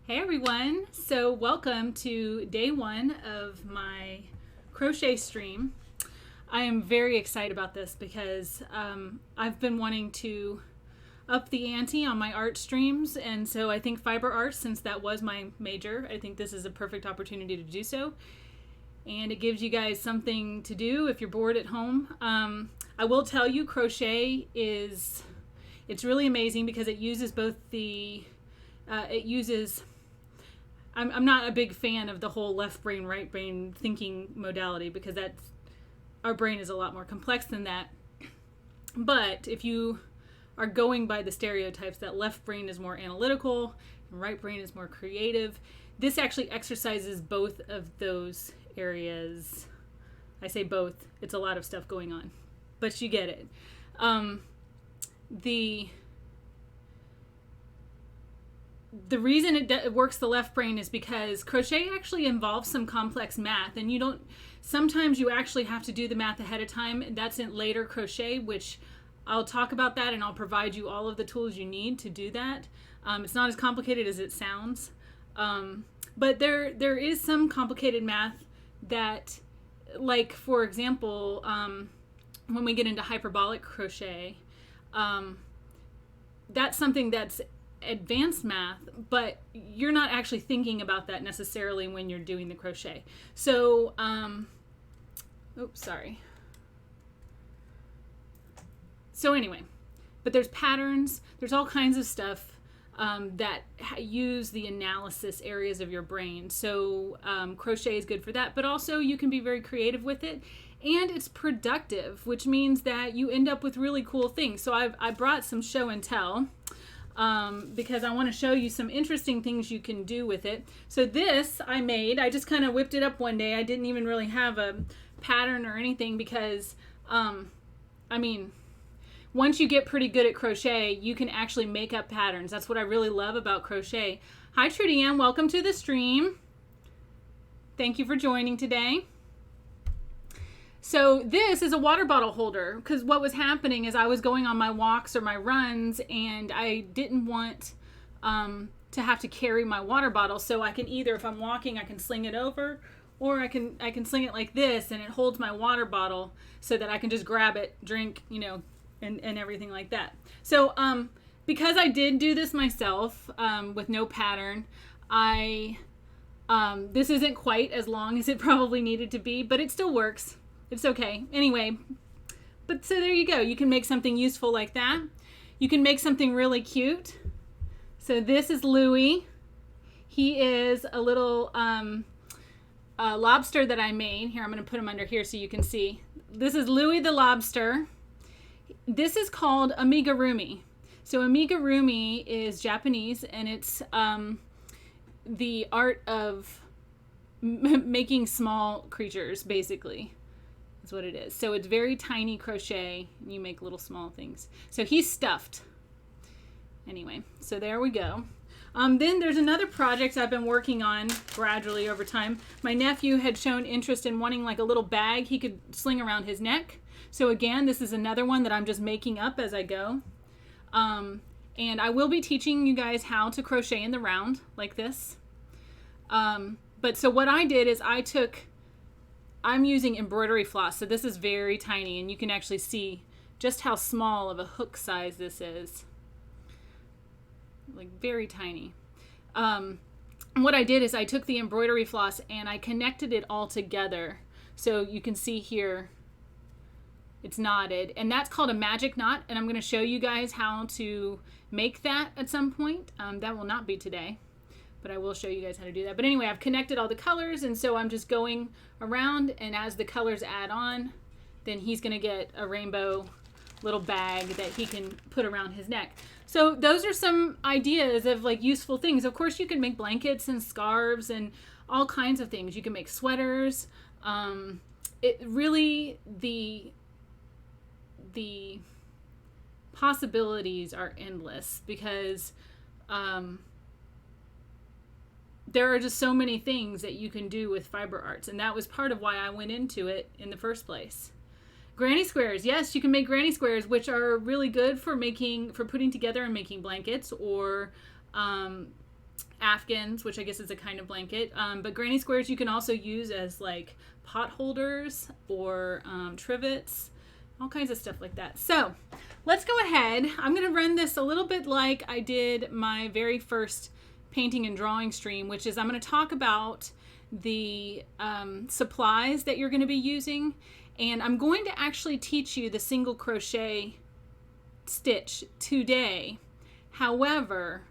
Hey everyone, so welcome to day one of my crochet stream. I am very excited about this because I've been wanting to up the ante on my art streams, and so I think fiber art, since that was my major, I think this is a perfect opportunity to do so, and it gives you guys something to do if you're bored at home. I will tell you, crochet it's really amazing because it uses both I'm not a big fan of the whole left brain, right brain thinking modality because our brain is a lot more complex than that. But if you are going by the stereotypes that left brain is more analytical and right brain is more creative, this actually exercises both of those areas. I say both, it's a lot of stuff going on, but you get it. The reason it works the left brain is because crochet actually involves some complex math, and sometimes you actually have to do the math ahead of time. That's in later crochet, which I'll talk about that, and I'll provide you all of the tools you need to do that. It's not as complicated as it sounds, but there is some complicated math that, like for example, when we get into hyperbolic crochet, that's something that's advanced math, but you're not actually thinking about that necessarily when you're doing the crochet. So, So anyway, but there's patterns, there's all kinds of stuff that use the analysis areas of your brain. So crochet is good for that, but also you can be very creative with it, and it's productive, which means that you end up with really cool things. So I brought some show and tell. Because I want to show you some interesting things you can do with it. So this I just kind of whipped it up one day. I didn't even really have a pattern or anything because, once you get pretty good at crochet, you can actually make up patterns. That's what I really love about crochet. Hi Trudy Ann, welcome to the stream. Thank you for joining today. So this is a water bottle holder because what was happening is I was going on my walks or my runs, and I didn't want to have to carry my water bottle. So I can either, if I'm walking, I can sling it over, or I can sling it like this, and it holds my water bottle so that I can just grab it, drink, and everything like that. So because I did do this myself with no pattern, this isn't quite as long as it probably needed to be, but it still works. It's okay. Anyway, but so there you go. You can make something useful like that. You can make something really cute. So this is Louie. He is a little lobster that I made. Here, I'm going to put him under here so you can see. This is Louie the lobster. This is called amigurumi. So amigurumi is Japanese, and it's the art of making small creatures, basically. That's what it is. So it's very tiny crochet. You make little small things. So he's stuffed. Anyway, so there we go. Then there's another project I've been working on gradually over time. My nephew had shown interest in wanting like a little bag he could sling around his neck. So again, this is another one that I'm just making up as I go. And I will be teaching you guys how to crochet in the round like this. But so what I did is I'm using embroidery floss, so this is very tiny, and you can actually see just how small of a hook size this is. Like very tiny. What I did is I took the embroidery floss and I connected it all together. So you can see here, it's knotted, and that's called a magic knot, and I'm going to show you guys how to make that at some point. That will not be today, but I will show you guys how to do that. But anyway, I've connected all the colors, and so I'm just going around, and as the colors add on, then he's going to get a rainbow little bag that he can put around his neck. So those are some ideas of like useful things. Of course, you can make blankets and scarves and all kinds of things. You can make sweaters. It really, the possibilities are endless because there are just so many things that you can do with fiber arts, and that was part of why I went into it in the first place. Granny squares, yes, you can make granny squares, which are really good for putting together and making blankets, or afghans, which I guess is a kind of blanket. But granny squares you can also use as like pot holders or trivets, all kinds of stuff like that. So let's go ahead. I'm going to run this a little bit like I did my very first painting and drawing stream, which is I'm going to talk about the supplies that you're going to be using, and I'm going to actually teach you the single crochet stitch today. However,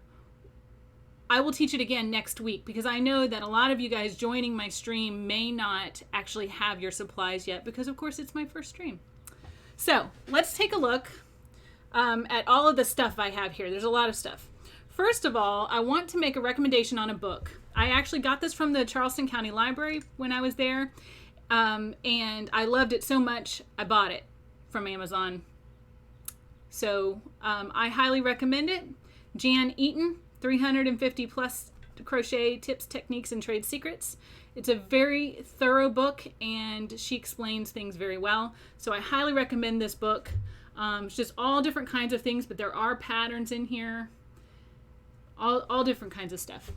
I will teach it again next week because I know that a lot of you guys joining my stream may not actually have your supplies yet because, of course, it's my first stream. So let's take a look at all of the stuff I have here. There's a lot of stuff. First of all, I want to make a recommendation on a book. I actually got this from the Charleston County Library when I was there, and I loved it so much I bought it from Amazon. So I highly recommend it. Jan Eaton, 350 plus crochet tips, techniques, and trade secrets. It's a very thorough book and she explains things very well. So I highly recommend this book. It's just all different kinds of things, but there are patterns in here. All different kinds of stuff.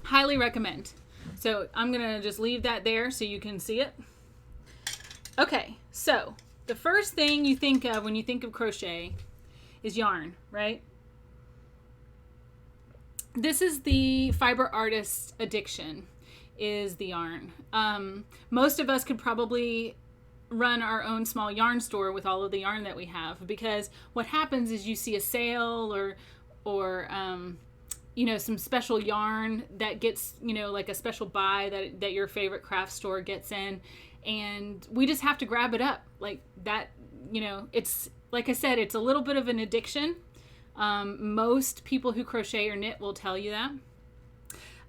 Highly recommend. So I'm going to just leave that there so you can see it. Okay, so the first thing you think of when you think of crochet is yarn, right? This is the fiber artist's addiction, is the yarn. Most of us could probably run our own small yarn store with all of the yarn that we have, because what happens is you see a sale or you know, some special yarn that gets, you know, like a special buy that your favorite craft store gets in, and we just have to grab it up like that. You know, it's like I said, it's a little bit of an addiction. Most people who crochet or knit will tell you that.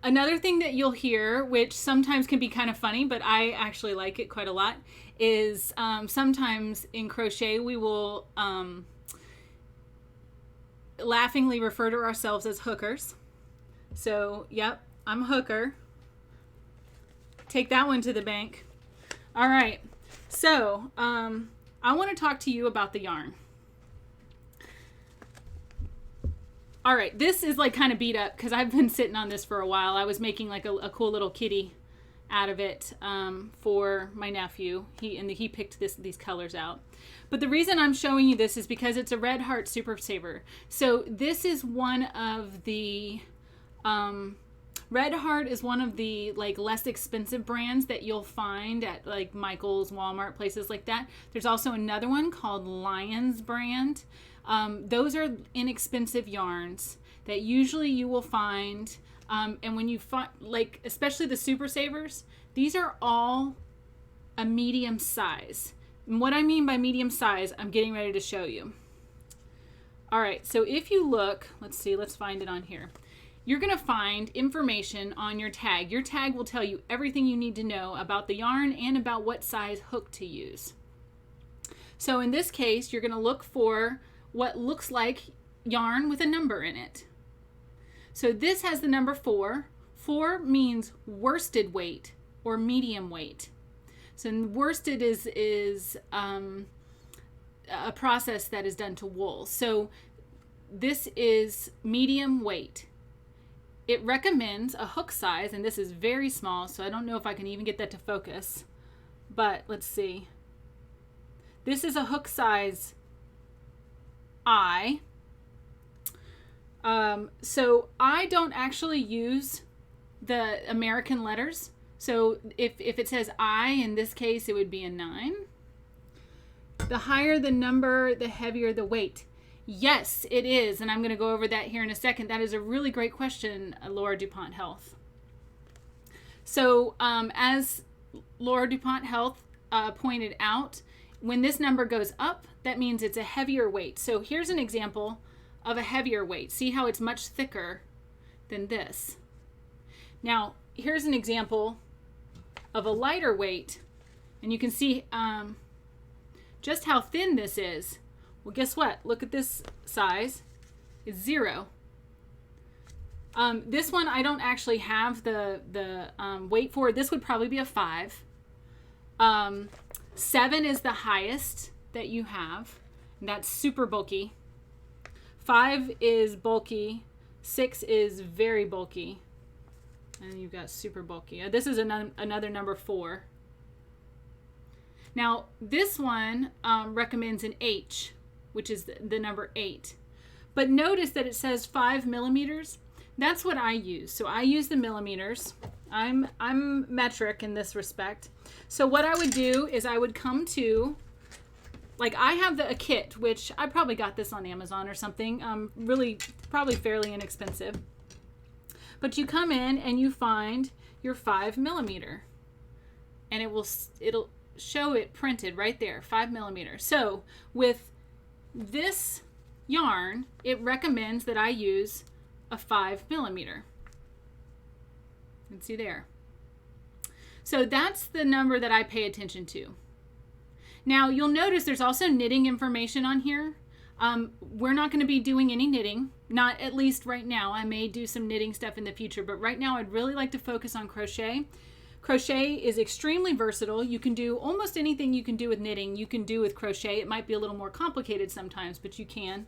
Another thing that you'll hear, which sometimes can be kind of funny, but I actually like it quite a lot, is sometimes in crochet we will laughingly refer to ourselves as hookers. So, yep, I'm a hooker. Take that one to the bank. All right, so I want to talk to you about the yarn. All right, this is like kind of beat up because I've been sitting on this for a while. I was making like a cool little kitty out of it for my nephew. He picked these colors out. But the reason I'm showing you this is because it's a Red Heart Super Saver. So this is one of the Red Heart is one of the like less expensive brands that you'll find at like Michael's, Walmart, places like that. There's also another one called Lion's brand. Those are inexpensive yarns that usually you will find, and when you find, like, especially the Super Savers, these are all a medium size. And what I mean by medium size, I'm getting ready to show you. All right, so if you look, let's find it on here. You're going to find information on your tag. Your tag will tell you everything you need to know about the yarn and about what size hook to use. So in this case, you're going to look for what looks like yarn with a number in it. So this has the number 4. 4 means worsted weight or medium weight. So worsted is a process that is done to wool. So this is medium weight. It recommends a hook size, and this is very small, so I don't know if I can even get that to focus, but let's see. This is a hook size I. So I don't actually use the American letters. So if it says I, in this case, it would be a 9. The higher the number, the heavier the weight. Yes, it is. And I'm going to go over that here in a second. That is a really great question, Laura DuPont Health. So as Laura DuPont Health pointed out, when this number goes up, that means it's a heavier weight. So here's an example of a heavier weight. See how it's much thicker than this. Now, here's an example of a lighter weight. And you can see just how thin this is. Well, guess what? Look at this size. It's 0. This one I don't actually have the weight for. This would probably be a 5. 7 is the highest that you have, and that's super bulky. 5 is bulky. 6 is very bulky. And you've got super bulky. This is another number 4. Now, this one recommends an H, which is the number 8. But notice that it says 5 millimeters. That's what I use. So I use the millimeters. I'm metric in this respect. So what I would do is I would come to, like, I have a kit, which I probably got this on Amazon or something. Really, probably fairly inexpensive. But you come in and you find your 5 millimeter, and it'll show it printed right there, 5 millimeters. So with this yarn, it recommends that I use a 5 millimeter. You can see there. So that's the number that I pay attention to. Now you'll notice there's also knitting information on here. We're not going to be doing any knitting, not at least right now. I may do some knitting stuff in the future, but right now I'd really like to focus on crochet. Crochet is extremely versatile. You can do almost anything you can do with knitting, you can do with crochet. It might be a little more complicated sometimes, but you can.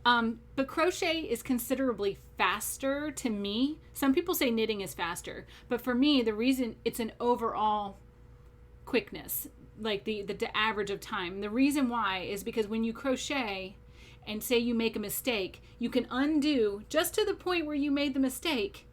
But crochet is considerably faster to me. Some people say knitting is faster, but for me, the reason it's an overall quickness, like the average of time. The reason why is because when you crochet and say you make a mistake, you can undo just to the point where you made the mistake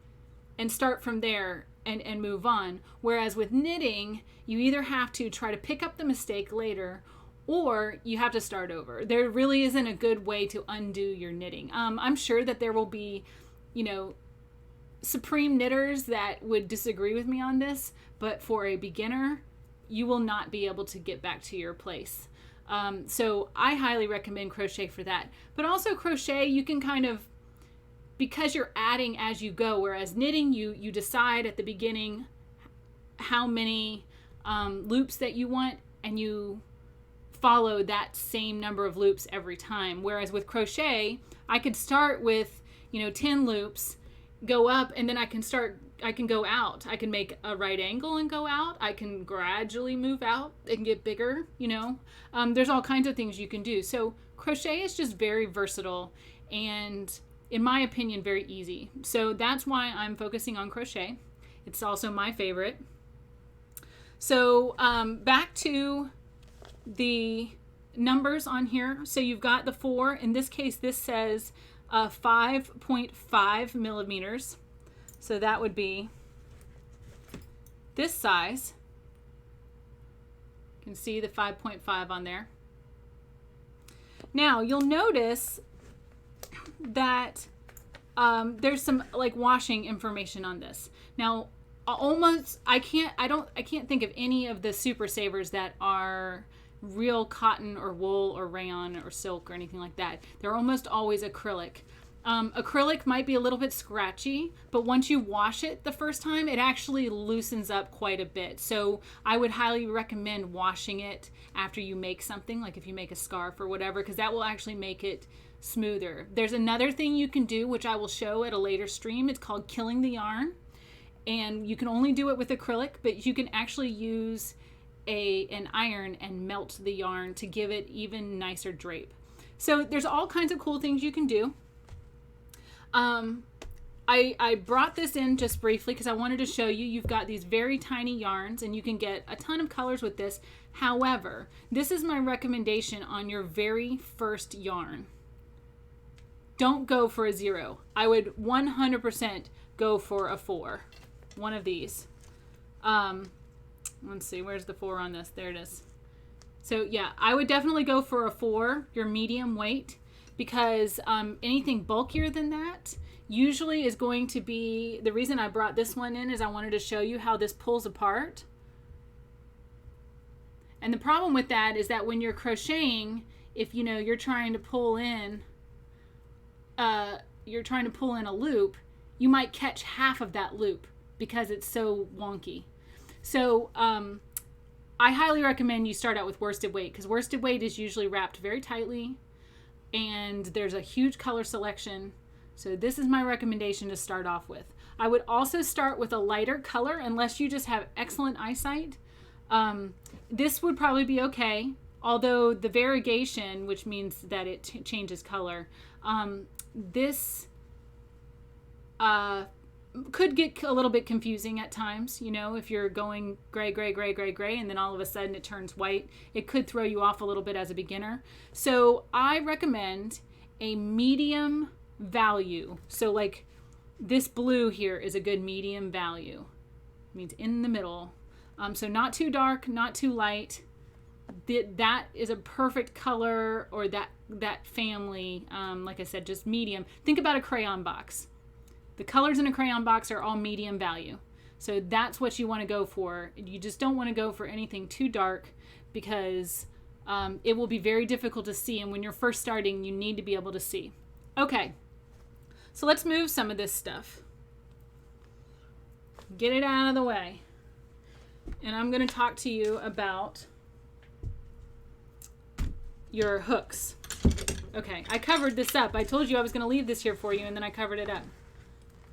and start from there and move on. Whereas with knitting, you either have to try to pick up the mistake later or you have to start over. There really isn't a good way to undo your knitting. I'm sure that there will be, supreme knitters that would disagree with me on this, but for a beginner, you will not be able to get back to your place. So I highly recommend crochet for that. But also crochet, you can kind of, because you're adding as you go, whereas knitting, you decide at the beginning how many loops that you want, and you follow that same number of loops every time. Whereas with crochet, I could start with 10 loops, go up, and then I can go out. I can make a right angle and go out. I can gradually move out and get bigger. There's all kinds of things you can do. So crochet is just very versatile and, in my opinion, very easy. So that's why I'm focusing on crochet. It's also my favorite. So back to the numbers on here. So you've got the 4. In this case, this says 5.5 millimeters. So that would be this size. You can see the 5.5 on there. Now you'll notice that there's some washing information on this. Now I can't think of any of the super savers that are real cotton or wool or rayon or silk or anything like that. They're almost always acrylic. Acrylic might be a little bit scratchy, but once you wash it the first time, it actually loosens up quite a bit. So I would highly recommend washing it after you make something, like if you make a scarf or whatever, because that will actually make it smoother. There's another thing you can do, which I will show at a later stream. It's called killing the yarn, and you can only do it with acrylic, but you can actually use an iron and melt the yarn to give it even nicer drape. So there's all kinds of cool things you can do. I brought this in just briefly because I wanted to show you. You've got these very tiny yarns and you can get a ton of colors with this. However, this is my recommendation on your very first yarn. Don't go for a 0. I would 100% go for a 4. One of these. Let's see, where's the 4 on this? There it is. So yeah, I would definitely go for a 4, your medium weight, because anything bulkier than that usually is going to be, the reason I brought this one in is I wanted to show you how this pulls apart. And the problem with that is that when you're crocheting, if you're trying to pull in a loop, you might catch half of that loop because it's so wonky. So I highly recommend you start out with worsted weight, because worsted weight is usually wrapped very tightly and there's a huge color selection. So this is my recommendation to start off with. I would also start with a lighter color unless you just have excellent eyesight. This would probably be okay, although the variegation, which means that it changes color, this could get a little bit confusing at times, you know, if you're going gray, gray, gray, gray, gray, and then all of a sudden it turns white. It could throw you off a little bit as a beginner. So I recommend a medium value. So like this blue here is a good medium value. It means in the middle. So not too dark, not too light. That is a perfect color, or that family. Like I said, just medium. Think about a crayon box. The colors in a crayon box are all medium value. So that's what you want to go for. You just don't want to go for anything too dark, because it will be very difficult to see. And when you're first starting, you need to be able to see. Okay, so let's move some of this stuff. Get it out of the way. And I'm going to talk to you about your hooks. Okay, I covered this up. I told you I was going to leave this here for you, and then I covered it up.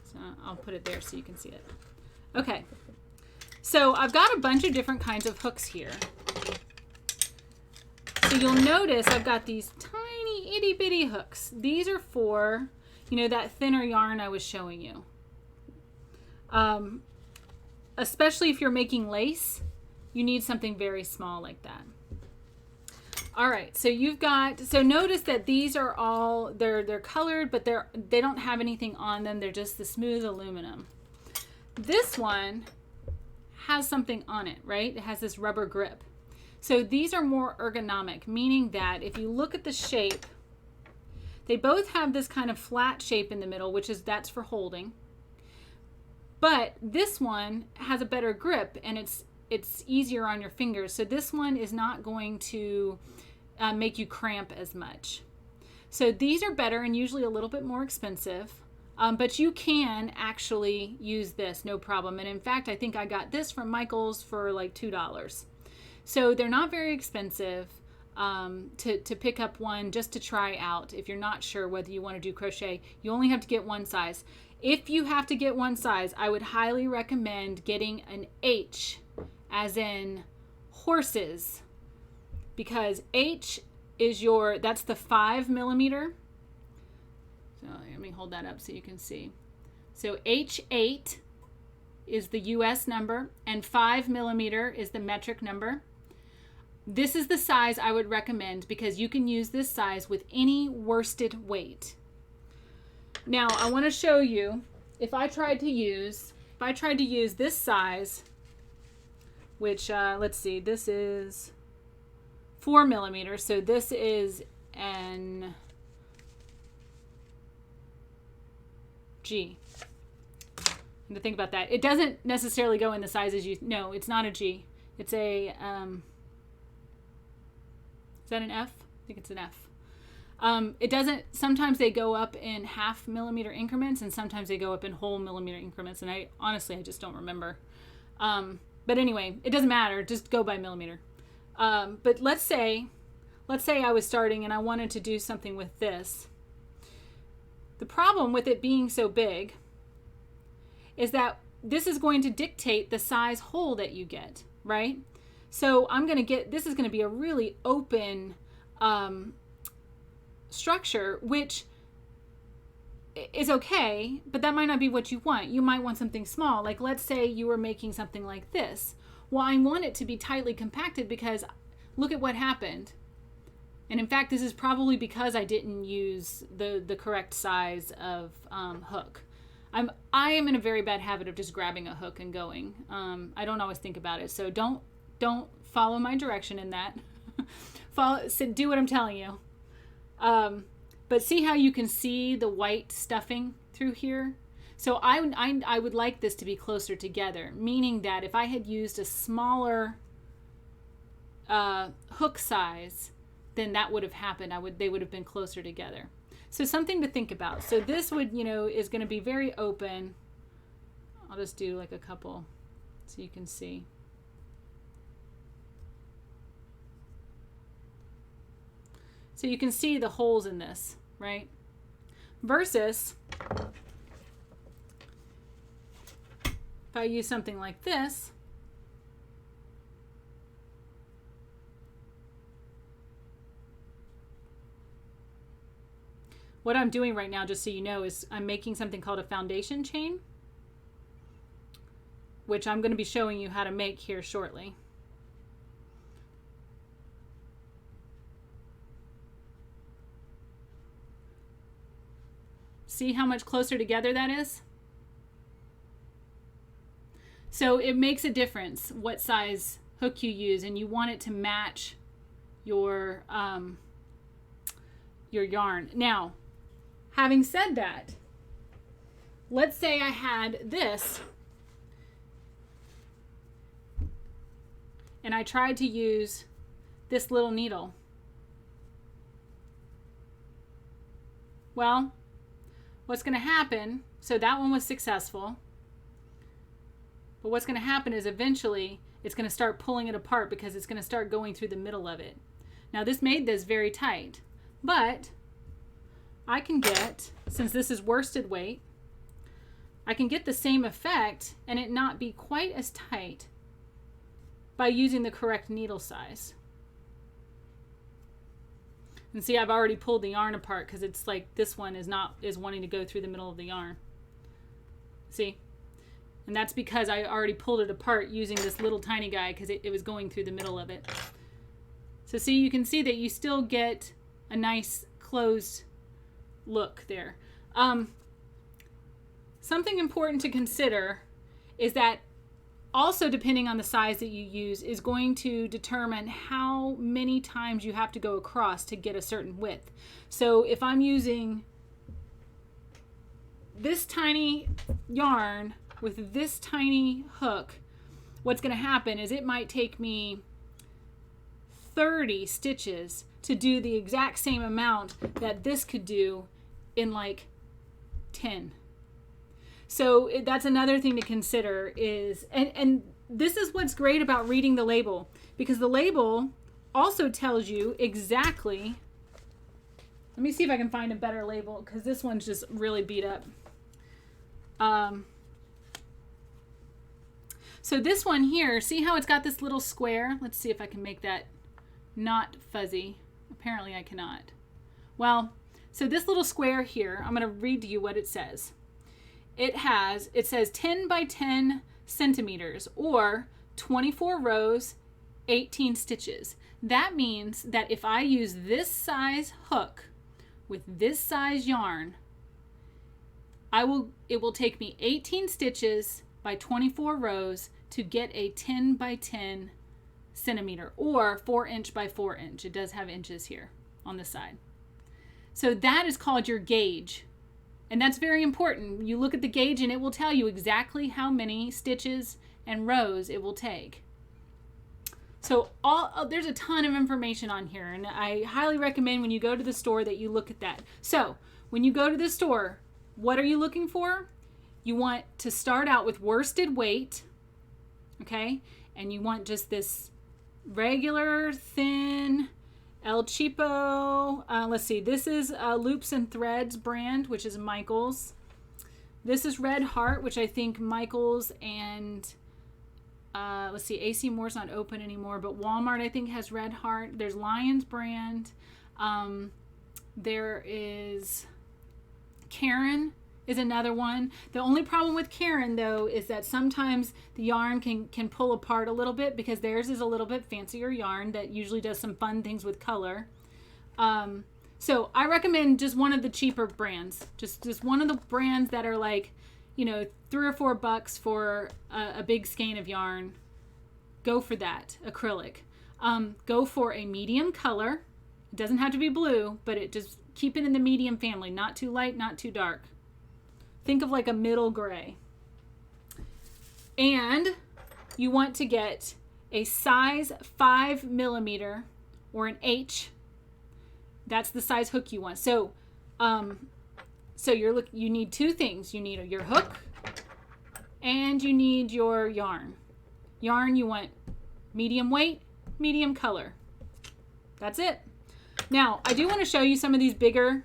So I'll put it there so you can see it. Okay, so I've got a bunch of different kinds of hooks here. So you'll notice I've got these tiny itty bitty hooks. These are for, you know, that thinner yarn I was showing you. Especially if you're making lace, you need something very small like that. All right, so so notice that these are all, they're colored, but they don't have anything on them. They're just the smooth aluminum. This one has something on it, right? It has this rubber grip. So these are more ergonomic, meaning that if you look at the shape, they both have this kind of flat shape in the middle, that's for holding. But this one has a better grip, and it's easier on your fingers. So this one is not going to make you cramp as much. So these are better and usually a little bit more expensive, but you can actually use this, no problem. And in fact, I think I got this from Michael's for like $2. So they're not very expensive to pick up one just to try out. If you're not sure whether you want to do crochet, you only have to get one size. If you have to get one size, I would highly recommend getting an H, as in horses, because H is that's the 5 millimeter. So let me hold that up so you can see. So H8 is the US number, and 5 millimeter is the metric number. This is the size I would recommend, because you can use this size with any worsted weight. Now I want to show you, if I tried to use this size, which let's see, this is 4 millimeters, so this is an G. And to think about that, it doesn't necessarily go in the sizes no, it's not a G. It's a is that an F? I think it's an F. It doesn't, sometimes they go up in 0.5 millimeter increments, and sometimes they go up in whole millimeter increments, and I just don't remember. But anyway, it doesn't matter, just go by millimeter. But let's say I was starting and I wanted to do something with this. The problem with it being so big is that this is going to dictate the size hole that you get, right? So this is going to be a really open structure, which is okay, but that might not be what you want. You might want something small. Like, let's say you were making something like this. Well, I want it to be tightly compacted, because look at what happened. And in fact, this is probably because I didn't use the correct size of hook. I am in a very bad habit of just grabbing a hook and going. I don't always think about it. So don't follow my direction in that. Do what I'm telling you. But see how you can see the white stuffing through here? So I would like this to be closer together, meaning that if I had used a smaller hook size, then that would have happened. They would have been closer together. So something to think about. So this would, is going to be very open. I'll just do like a couple so you can see. So you can see the holes in this, right? Versus if I use something like this, what I'm doing right now, just so you know, is I'm making something called a foundation chain, which I'm going to be showing you how to make here shortly. See how much closer together that is? So it makes a difference what size hook you use, and you want it to match your yarn. Now, having said that, let's say I had this and I tried to use this little needle. Well, what's going to happen, so that one was successful, but what's going to happen is eventually it's going to start pulling it apart because it's going to start going through the middle of it. Now this made this very tight, but I can get, since this is worsted weight, I can get the same effect and it not be quite as tight by using the correct needle size. And see, I've already pulled the yarn apart because it's like this one is wanting to go through the middle of the yarn. See? And that's because I already pulled it apart using this little tiny guy because it was going through the middle of it. So see, you can see that you still get a nice closed look there. Something important to consider is that also, depending on the size that you use, is going to determine how many times you have to go across to get a certain width. So if I'm using this tiny yarn with this tiny hook, what's going to happen is it might take me 30 stitches to do the exact same amount that this could do in like 10. So that's another thing to consider is, and this is what's great about reading the label, because the label also tells you exactly, let me see if I can find a better label because this one's just really beat up. So this one here, see how it's got this little square? Let's see if I can make that not fuzzy. Apparently I cannot. Well, so this little square here, I'm going to read to you what it says. It says 10 by 10 centimeters or 24 rows, 18 stitches. That means that if I use this size hook with this size yarn, it will take me 18 stitches by 24 rows to get a 10 by 10 centimeter or 4 inch by 4 inch. It does have inches here on the side. So that is called your gauge. And that's very important. You look at the gauge and it will tell you exactly how many stitches and rows it will take. So there's a ton of information on here, and I highly recommend when you go to the store that you look at that. So when you go to the store, what are you looking for? You want to start out with worsted weight, okay? And you want just this regular thin El Cheapo, let's see, this is Loops and Threads brand, which is Michael's. This is Red Heart, which I think Michael's and, let's see, AC Moore's not open anymore, but Walmart I think has Red Heart. There's Lion's brand. There is Karen is another one. The only problem with Karen though is that sometimes the yarn can pull apart a little bit because theirs is a little bit fancier yarn that usually does some fun things with color. So I recommend just one of the cheaper brands, just one of the brands that are like, you know, $3 or $4 for a big skein of yarn. Go for that acrylic. Go for a medium color. It doesn't have to be blue, but it just keep it in the medium family, not too light, not too dark. Think of like a middle gray. And you want to get a size 5 millimeter or an H. That's the size hook you want. So, you need two things. You need your hook and you need your yarn. Yarn you want medium weight, medium color. That's it. Now, I do want to show you some of these bigger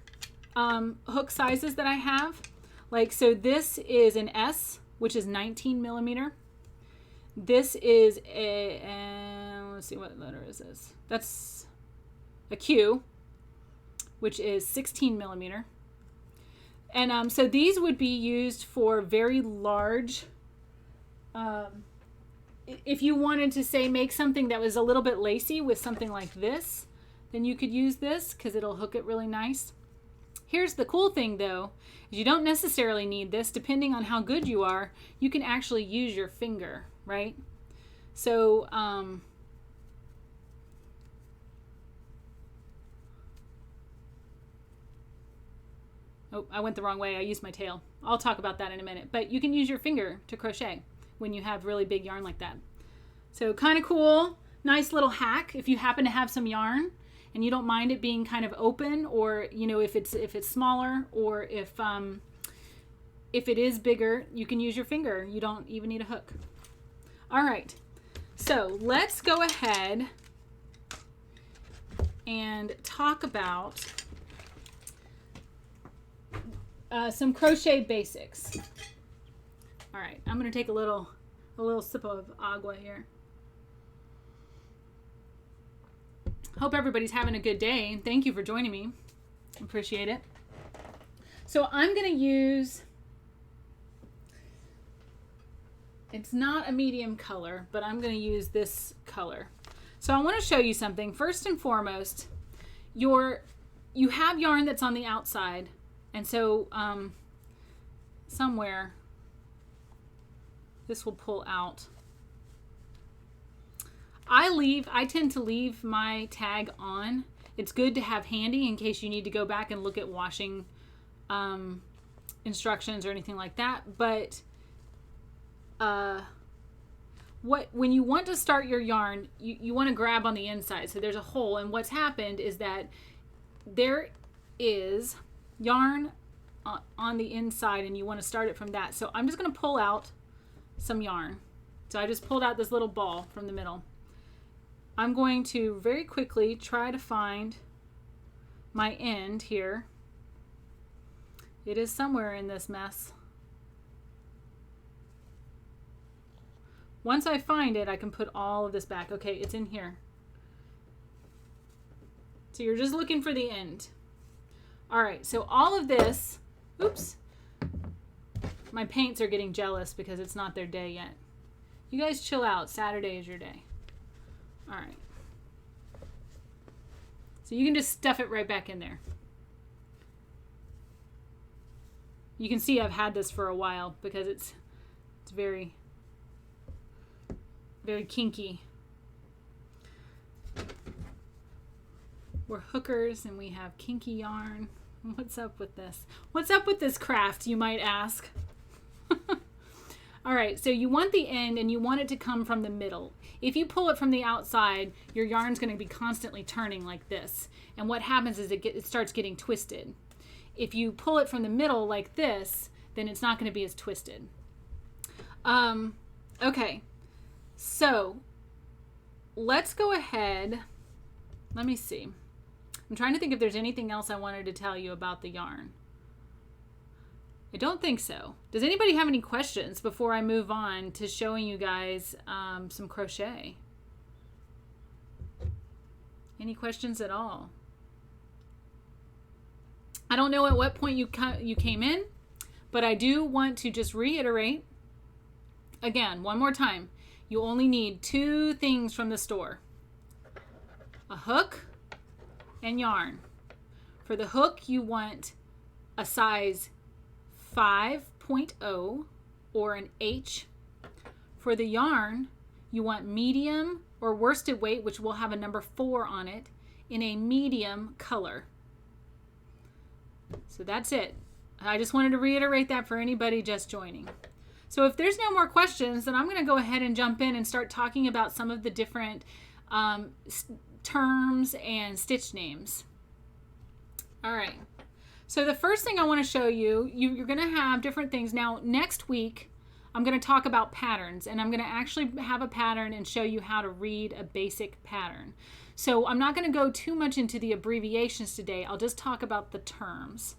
hook sizes that I have. Like, so this is an S, which is 19 millimeter. This is let's see, what letter is this? That's a Q, which is 16 millimeter. And so these would be used for very large, if you wanted to say make something that was a little bit lacy with something like this, then you could use this because it'll hook it really nice. Here's the cool thing though, is you don't necessarily need this. Depending on how good you are, you can actually use your finger, right? So, oh, I went the wrong way. I used my tail. I'll talk about that in a minute. But you can use your finger to crochet when you have really big yarn like that. So kind of cool. Nice little hack if you happen to have some yarn and you don't mind it being kind of open, or you know, if it's smaller, or if it is bigger, you can use your finger. You don't even need a hook. All right. So let's go ahead and talk about some crochet basics. All right, I'm going to take a little sip of agua here. Hope everybody's having a good day. Thank you for joining me. Appreciate it. So I'm going to use, it's not a medium color, but I'm going to use this color. So I want to show you something. First and foremost, you have yarn that's on the outside, and so somewhere this will pull out. I tend to leave my tag on. It's good to have handy in case you need to go back and look at washing instructions or anything like that. But when you want to start your yarn, you want to grab on the inside. So there's a hole, and what's happened is that there is yarn on the inside, and you want to start it from that. So I'm just going to pull out some yarn. So I just pulled out this little ball from the middle. I'm going to very quickly try to find my end here. It is somewhere in this mess. Once I find it, I can put all of this back. Okay, it's in here. So you're just looking for the end. All right, so all of this, oops, my paints are getting jealous because it's not their day yet. You guys chill out. Saturday is your day. All right. So you can just stuff it right back in there. You can see I've had this for a while because it's very, very kinky. We're hookers and we have kinky yarn. What's up with this? What's up with this craft, you might ask? All right, so you want the end and you want it to come from the middle. If you pull it from the outside, your yarn's going to be constantly turning like this. And what happens is it starts getting twisted. If you pull it from the middle like this, then it's not going to be as twisted. Okay, so let's go ahead. Let me see. I'm trying to think if there's anything else I wanted to tell you about the yarn. I don't think so. Does anybody have any questions before I move on to showing you guys some crochet? Any questions at all? I don't know at what point you came in, but I do want to just reiterate again, one more time. You only need 2 things from the store: a hook and yarn. For the hook, you want a size 5.0 or an H. For the yarn, you want medium or worsted weight, which will have a number 4 on it, in a medium color. So that's it. I just wanted to reiterate that for anybody just joining. So if there's no more questions, then I'm going to go ahead and jump in and start talking about some of the different terms and stitch names. All right. So the first thing I want to show you, you're going to have different things. Now, next week, I'm going to talk about patterns, and I'm going to actually have a pattern and show you how to read a basic pattern. So I'm not going to go too much into the abbreviations today. I'll just talk about the terms.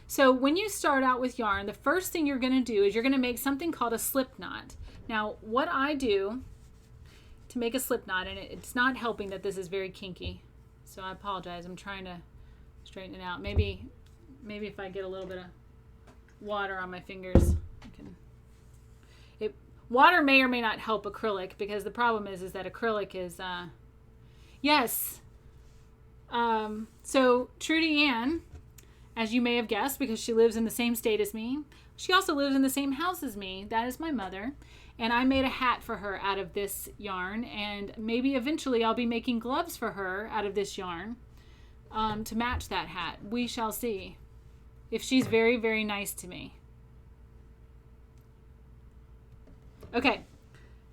So when you start out with yarn, the first thing you're going to do is you're going to make something called a slip knot. Now, what I do to make a slip knot, and it's not helping that this is very kinky, so I apologize. I'm trying to straighten it out. Maybe if I get a little bit of water on my fingers. Water may or may not help acrylic, because the problem is that acrylic is, yes. So Trudy Ann, as you may have guessed, because she lives in the same state as me, she also lives in the same house as me. That is my mother. And I made a hat for her out of this yarn, and maybe eventually I'll be making gloves for her out of this yarn to match that hat. We shall see, if she's very, very nice to me. Okay,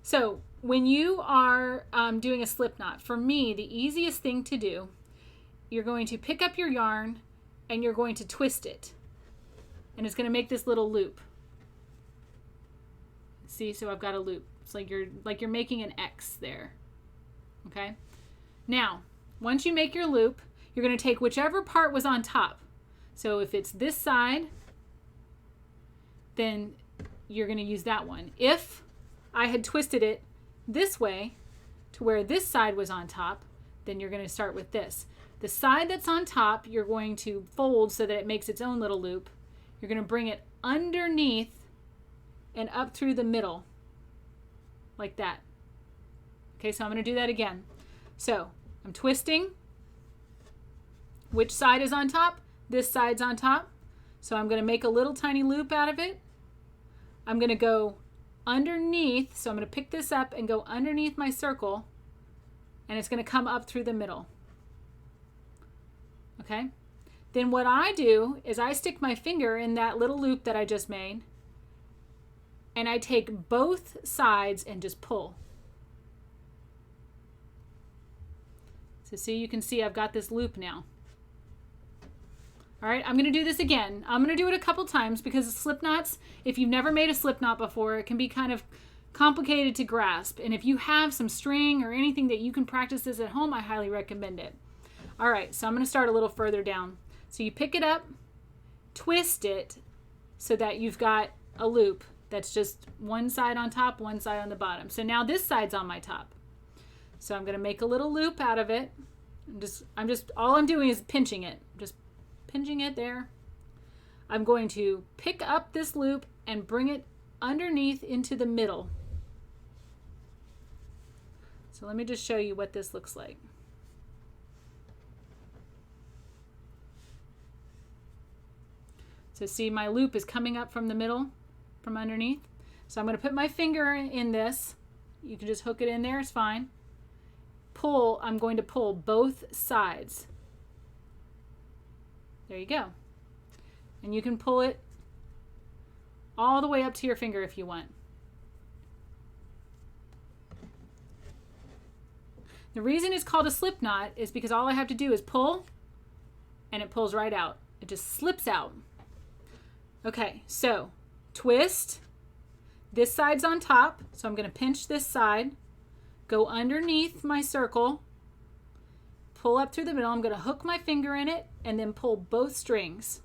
so when you are doing a slip knot, for me, the easiest thing to do, you're going to pick up your yarn and you're going to twist it. And it's going to make this little loop. See, so I've got a loop. It's like you're making an X there. Okay? Now, once you make your loop, you're going to take whichever part was on top. So if it's this side, then you're going to use that one. If I had twisted it this way to where this side was on top, then you're going to start with this. The side that's on top, you're going to fold so that it makes its own little loop. You're going to bring it underneath and up through the middle, like that. Okay, so I'm going to do that again. So I'm twisting. Which side is on top? This side's on top. So I'm going to make a little tiny loop out of it. I'm going to go underneath, so I'm going to pick this up and go underneath my circle, and it's going to come up through the middle. Okay? Then what I do is I stick my finger in that little loop that I just made, and I take both sides and just pull. So see, you can see I've got this loop now. All right, I'm going to do this again. I'm going to do it a couple times because slip knots, if you've never made a slip knot before, it can be kind of complicated to grasp. And if you have some string or anything that you can practice this at home, I highly recommend it. All right, so I'm going to start a little further down. So you pick it up, twist it so that you've got a loop that's just one side on top, one side on the bottom. So now this side's on my top. So I'm going to make a little loop out of it. All I'm doing is pinching it. Just pinching it there. I'm going to pick up this loop and bring it underneath into the middle. So let me just show you what this looks like. So see, my loop is coming up from the middle, from underneath. So I'm going to put my finger in this. You can just hook it in there, it's fine. Pull, I'm going to pull both sides. There you go. And you can pull it all the way up to your finger if you want. The reason it's called a slip knot is because all I have to do is pull and it pulls right out. It just slips out. Okay, so twist. This side's on top, so I'm going to pinch this side, go underneath my circle, pull up through the middle. I'm going to hook my finger in it and then pull both strings.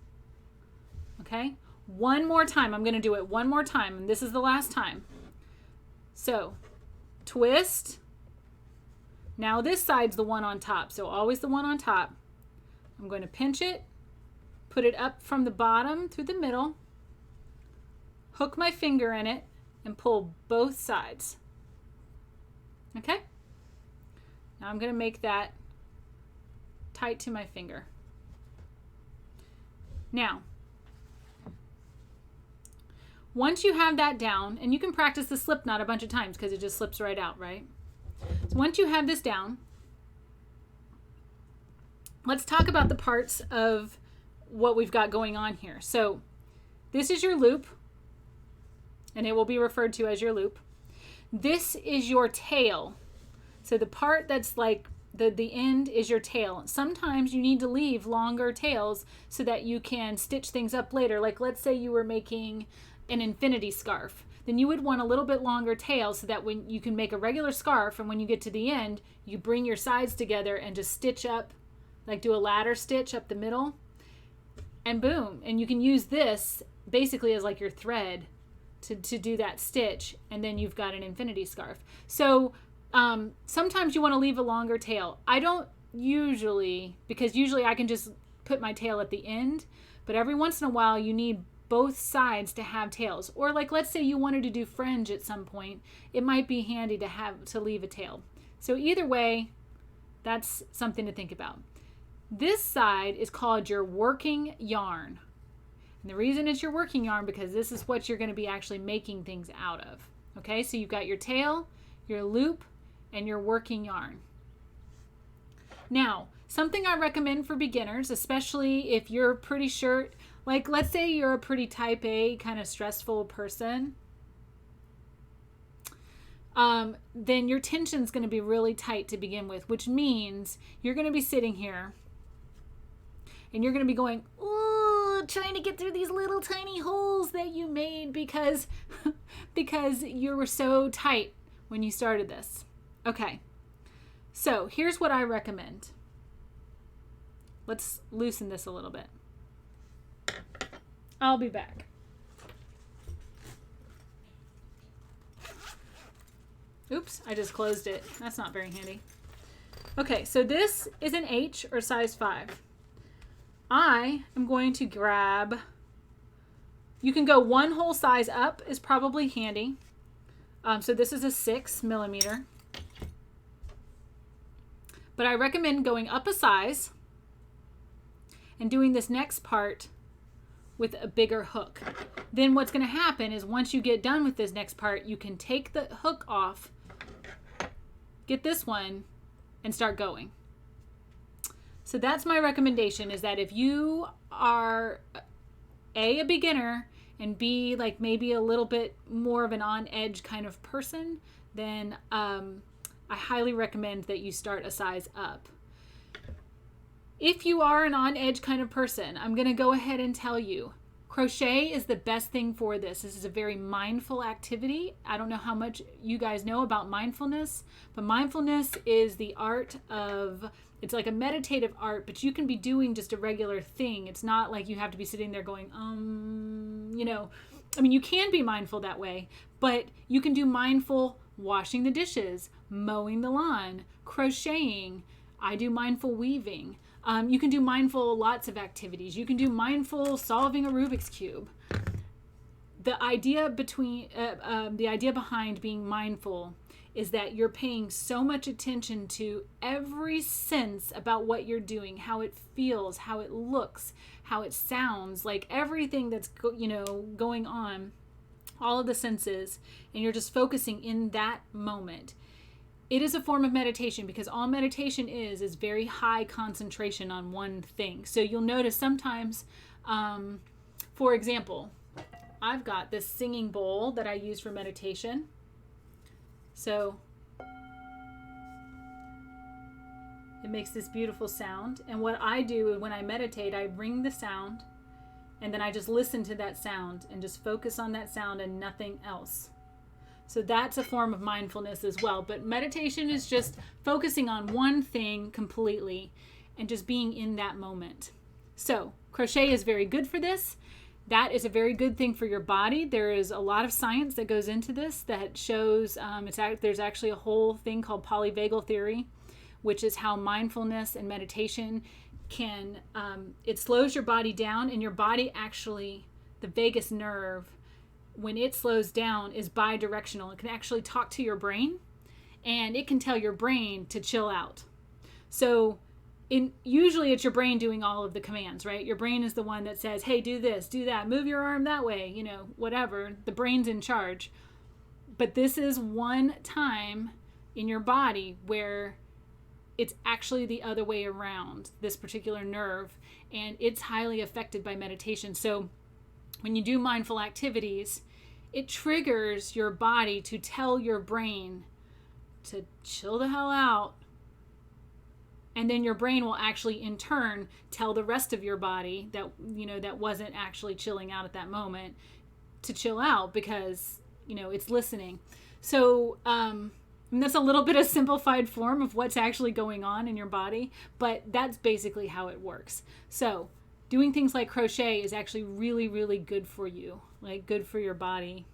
Okay? One more time. I'm going to do it one more time, and this is the last time. So, twist. Now this side's the one on top, so always the one on top. I'm going to pinch it, put it up from the bottom through the middle, hook my finger in it, and pull both sides. Okay? Now I'm going to make that tight to my finger. Now, once you have that down, and you can practice the slip knot a bunch of times because it just slips right out, right? So once you have this down, let's talk about the parts of what we've got going on here. So this is your loop, and it will be referred to as your loop. This is your tail. So the part that's like the end is your tail. Sometimes you need to leave longer tails so that you can stitch things up later. Like let's say you were making an infinity scarf. Then you would want a little bit longer tail so that when you can make a regular scarf and when you get to the end, you bring your sides together and just stitch up, like do a ladder stitch up the middle, and boom. And you can use this basically as like your thread to do that stitch, and then you've got an infinity scarf. So sometimes you want to leave a longer tail. I don't usually, because usually I can just put my tail at the end, but every once in a while you need both sides to have tails. Or like, let's say you wanted to do fringe at some point, it might be handy to leave a tail. So either way, that's something to think about. This side is called your working yarn. And the reason it's your working yarn because this is what you're going to be actually making things out of. Okay, so you've got your tail, your loop, and your working yarn. Now, something I recommend for beginners, especially if you're pretty sure, like let's say you're a pretty type A kind of stressful person, then your tension's going to be really tight to begin with, which means you're going to be sitting here and you're going to be going, ooh, trying to get through these little tiny holes that you made because you were so tight when you started this. Okay, so here's what I recommend. Let's loosen this a little bit. I'll be back. Oops, I just closed it. That's not very handy. Okay, so this is an H or size 5. I am going to grab, you can go one whole size up is probably handy. So this is a 6 millimeter. But I recommend going up a size and doing this next part with a bigger hook. Then what's going to happen is once you get done with this next part, you can take the hook off, get this one, and start going. So that's my recommendation, is that if you are A, a beginner, and B, like maybe a little bit more of an on-edge kind of person, then I highly recommend that you start a size up. If you are an on-edge kind of person, I'm going to go ahead and tell you, crochet is the best thing for this. This is a very mindful activity. I don't know how much you guys know about mindfulness, but mindfulness is the art of, it's like a meditative art, but you can be doing just a regular thing. It's not like you have to be sitting there going, you know, I mean, you can be mindful that way, but you can do mindful washing the dishes, mowing the lawn, crocheting. I do mindful weaving. You can do mindful lots of activities. You can do mindful solving a Rubik's Cube. The idea behind being mindful is that you're paying so much attention to every sense about what you're doing, how it feels, how it looks, how it sounds, like everything that's going on, all of the senses, and you're just focusing in that moment. It is a form of meditation because all meditation is very high concentration on one thing. So you'll notice sometimes, for example, I've got this singing bowl that I use for meditation. So it makes this beautiful sound. And what I do when I meditate, I ring the sound and then I just listen to that sound and just focus on that sound and nothing else. So that's a form of mindfulness as well. But meditation is just focusing on one thing completely and just being in that moment. So crochet is very good for this. That is a very good thing for your body. There is a lot of science that goes into this that shows there's actually a whole thing called polyvagal theory, which is how mindfulness and meditation can, it slows your body down, and your body actually, the vagus nerve, when it slows down, is bi-directional. It can actually talk to your brain, and it can tell your brain to chill out. So usually it's your brain doing all of the commands, right? Your brain is the one that says, hey, do this, do that, move your arm that way, whatever. The brain's in charge. But this is one time in your body where it's actually the other way around, this particular nerve, and it's highly affected by meditation. So when you do mindful activities, it triggers your body to tell your brain to chill the hell out. And then your brain will actually in turn tell the rest of your body that, that wasn't actually chilling out at that moment to chill out because, it's listening. So and that's a little bit of simplified form of what's actually going on in your body, but that's basically how it works. So doing things like crochet is actually really, really good for you, like good for your body,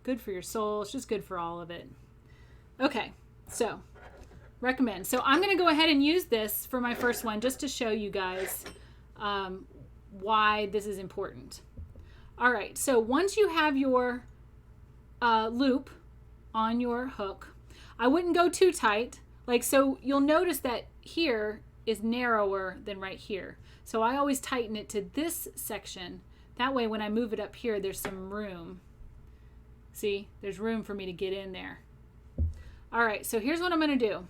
good for your soul. It's just good for all of it. Okay, so recommend. So I'm going to go ahead and use this for my first one just to show you guys why this is important. All right, so once you have your loop on your hook, I wouldn't go too tight. Like, so you'll notice that here is narrower than right here. So I always tighten it to this section. That way when I move it up here, there's some room. See, there's room for me to get in there. All right, so here's what I'm gonna do.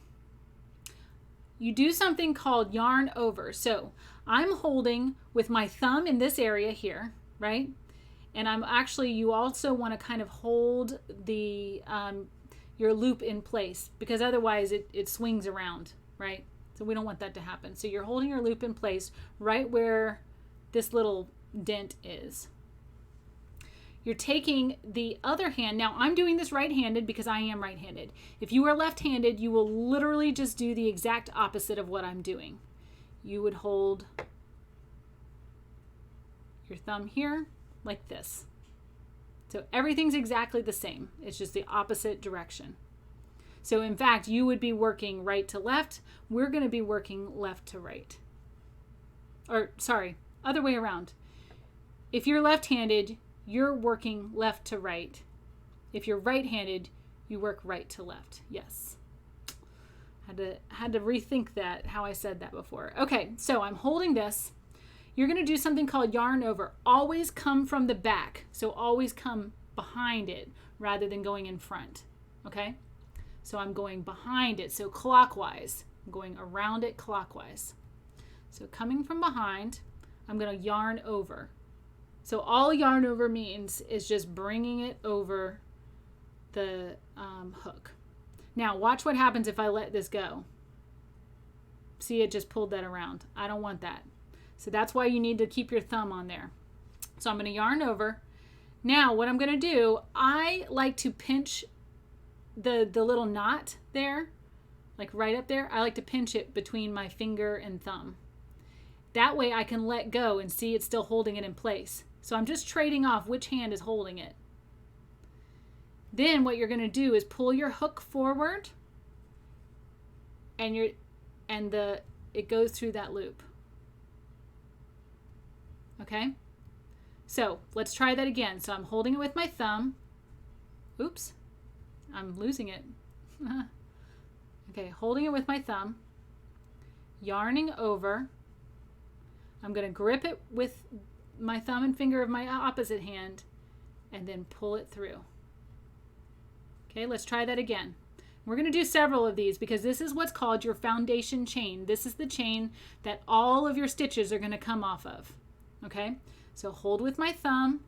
You do something called yarn over. So I'm holding with my thumb in this area here, right? And I'm actually, you also want to kind of hold the your loop in place, because otherwise it swings around, right? So we don't want that to happen. So you're holding your loop in place right where this little dent is. You're taking the other hand. Now I'm doing this right-handed because I am right-handed. If you are left-handed, you will literally just do the exact opposite of what I'm doing. You would hold your thumb here like this. So everything's exactly the same. It's just the opposite direction. So in fact, you would be working right to left. We're going to be working left to right. Or sorry, other way around. If you're left-handed, you're working left to right. If you're right-handed, you work right to left. Yes. Had to rethink that, how I said that before. Okay, so I'm holding this. You're going to do something called yarn over. Always come from the back. So always come behind it rather than going in front. Okay? So I'm going behind it. So clockwise. I'm going around it clockwise. So coming from behind, I'm going to yarn over. So all yarn over means is just bringing it over the hook. Now watch what happens if I let this go. See, it just pulled that around. I don't want that. So that's why you need to keep your thumb on there. So I'm going to yarn over. Now what I'm going to do, I like to pinch the little knot there, like right up there. I like to pinch it between my finger and thumb. That way I can let go and see it's still holding it in place. So I'm just trading off which hand is holding it. Then what you're going to do is pull your hook forward and it goes through that loop. Okay? So let's try that again. So I'm holding it with my thumb. Oops, I'm losing it. Okay, holding it with my thumb, yarning over. I'm going to grip it with my thumb and finger of my opposite hand and then pull it through. Okay, let's try that again. We're going to do several of these because this is what's called your foundation chain. This is the chain that all of your stitches are going to come off of. Okay, so hold with my thumb.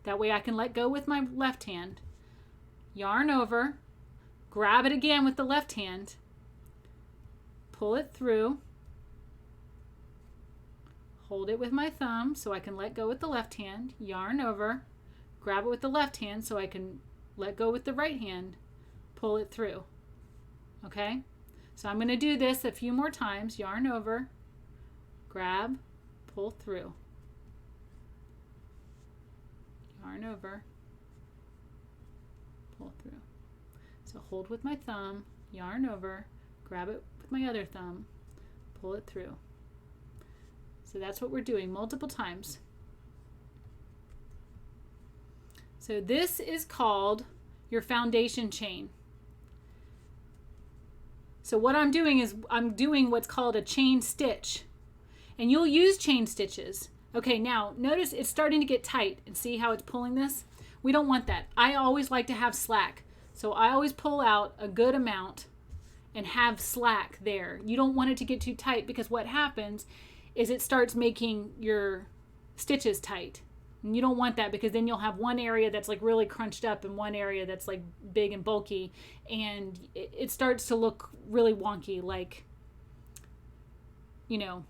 That way I can let go with my left hand. Yarn over. Grab it again with the left hand. Pull it through. Hold it with my thumb so I can let go with the left hand. Yarn over. Grab it with the left hand so I can let go with the right hand. Pull it through. Okay, so I'm going to do this a few more times. Yarn over. Grab. Pull through. Yarn over, pull through. So hold with my thumb, yarn over, grab it with my other thumb, pull it through. So that's what we're doing multiple times. So this is called your foundation chain. So what I'm doing is I'm doing what's called a chain stitch. And you'll use chain stitches. Okay, now notice it's starting to get tight, and see how it's pulling this? We don't want that. I always like to have slack. So I always pull out a good amount and have slack there. You don't want it to get too tight because what happens is it starts making your stitches tight. And you don't want that because then you'll have one area that's like really crunched up and one area that's like big and bulky, and it starts to look really wonky, like, you know,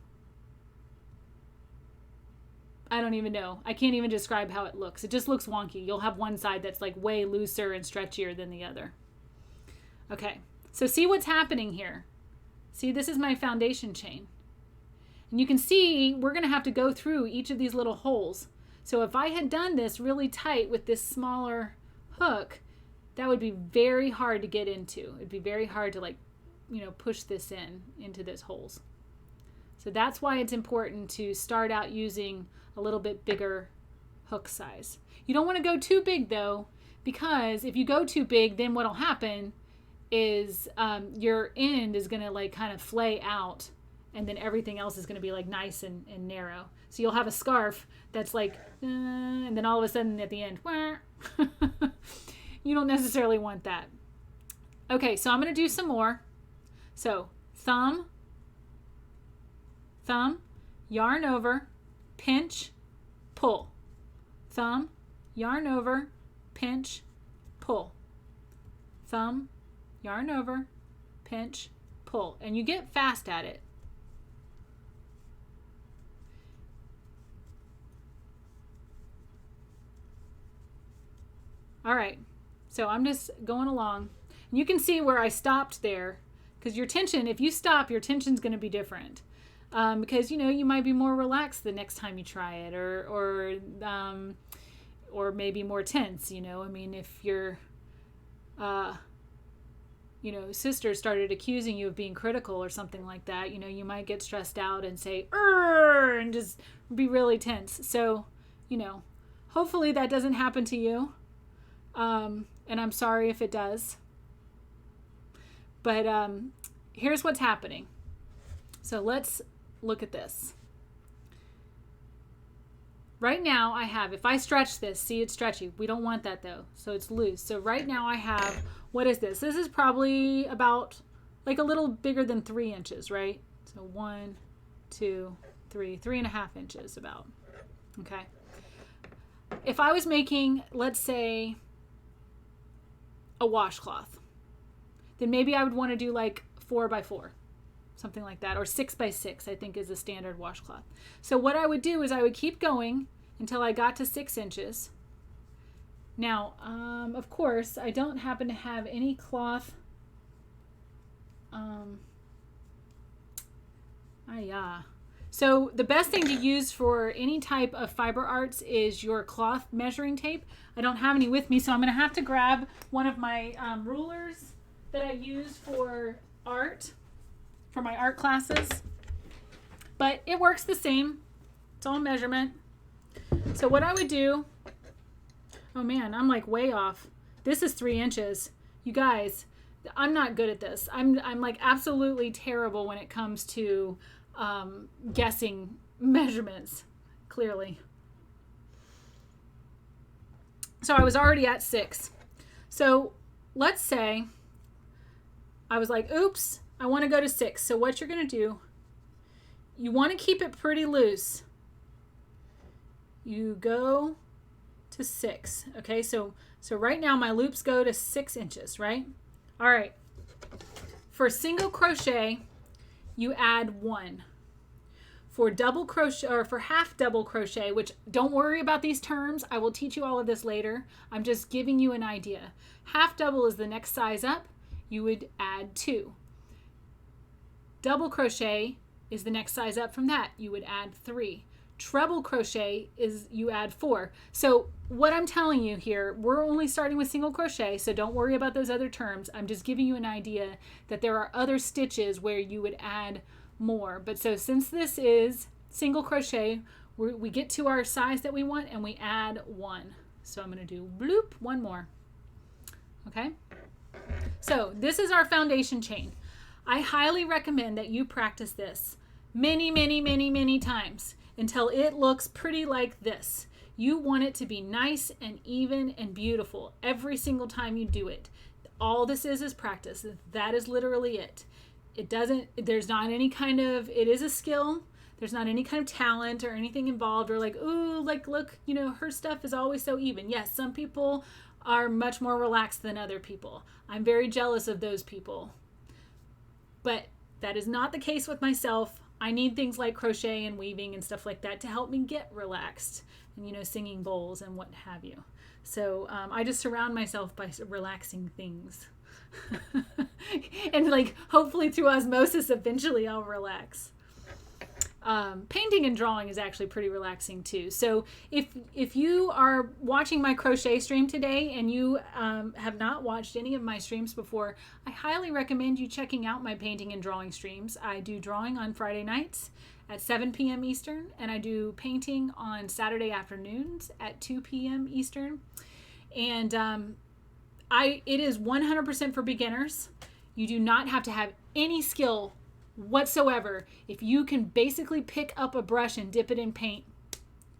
I don't even know. I can't even describe how it looks. It just looks wonky. You'll have one side that's like way looser and stretchier than the other. Okay, so see what's happening here. See, this is my foundation chain. And you can see we're going to have to go through each of these little holes. So if I had done this really tight with this smaller hook, that would be very hard to get into. It'd be very hard to, like, you know, push this into those holes. So that's why it's important to start out using a little bit bigger hook size. You don't want to go too big though, because if you go too big, then what'll happen is your end is going to like kind of flay out, and then everything else is going to be like nice and narrow. So you'll have a scarf that's like, and then all of a sudden at the end, you don't necessarily want that. Okay, so I'm going to do some more. So thumb, yarn over, pinch, pull. Thumb, yarn over, pinch, pull. Thumb, yarn over, pinch, pull. And you get fast at it. All right, so I'm just going along. And you can see where I stopped there, because your tension, if you stop, your tension's going to be different. Because, you know, you might be more relaxed the next time you try it, or maybe more tense, you know. I mean, if your, you know, sister started accusing you of being critical or something like that, you know, you might get stressed out and say, "Urgh," and just be really tense. So, you know, hopefully that doesn't happen to you. And I'm sorry if it does. But here's what's happening. So let's look at this. Right now I have, if I stretch this, see it's stretchy. We don't want that though. So it's loose. So right now I have, what is this? This is probably about like a little bigger than 3 inches, right? So 1, 2, 3, 3.5 inches about. Okay. If I was making, let's say, a washcloth, then maybe I would want to do like 4x4, something like that, or 6x6, I think is a standard washcloth. So what I would do is I would keep going until I got to 6 inches. Now, of course, I don't happen to have any cloth. So the best thing to use for any type of fiber arts is your cloth measuring tape. I don't have any with me, so I'm going to have to grab one of my rulers that I use for art, for my art classes. But it works the same. It's all measurement. So what I would do, oh man, I'm like way off. This is 3 inches. You guys, I'm not good at this. I'm like absolutely terrible when it comes to guessing measurements, clearly. So I was already at 6. So let's say I was like, oops, I want to go to 6. So what you're going to do, you want to keep it pretty loose. You go to 6. Okay, so right now my loops go to 6 inches, right? All right. For single crochet, you add 1. For double crochet, or for half double crochet, which don't worry about these terms, I will teach you all of this later. I'm just giving you an idea. Half double is the next size up. You would add 2. Double crochet is the next size up from that. You would add 3. Treble crochet is you add 4. So what I'm telling you here, we're only starting with single crochet, so don't worry about those other terms. I'm just giving you an idea that there are other stitches where you would add more. But so since this is single crochet, we get to our size that we want and we add 1. So I'm going to do bloop, 1 more. Okay? So this is our foundation chain. I highly recommend that you practice this many, many, many, many times until it looks pretty like this. You want it to be nice and even and beautiful every single time you do it. All this is practice. That is literally it. There's not any kind of, it is a skill. There's not any kind of talent or anything involved, or like, ooh, like, look, you know, her stuff is always so even. Yes, some people are much more relaxed than other people. I'm very jealous of those people. But that is not the case with myself. I need things like crochet and weaving and stuff like that to help me get relaxed, and, you know, singing bowls and what have you. So I just surround myself by relaxing things. And like, hopefully through osmosis, eventually I'll relax. Painting and drawing is actually pretty relaxing too. So if you are watching my crochet stream today and you have not watched any of my streams before, I highly recommend you checking out my painting and drawing streams. I do drawing on Friday nights at 7 p.m. Eastern, and I do painting on Saturday afternoons at 2 p.m. Eastern. And it is 100% for beginners. You do not have to have any skill whatsoever. If you can basically pick up a brush and dip it in paint,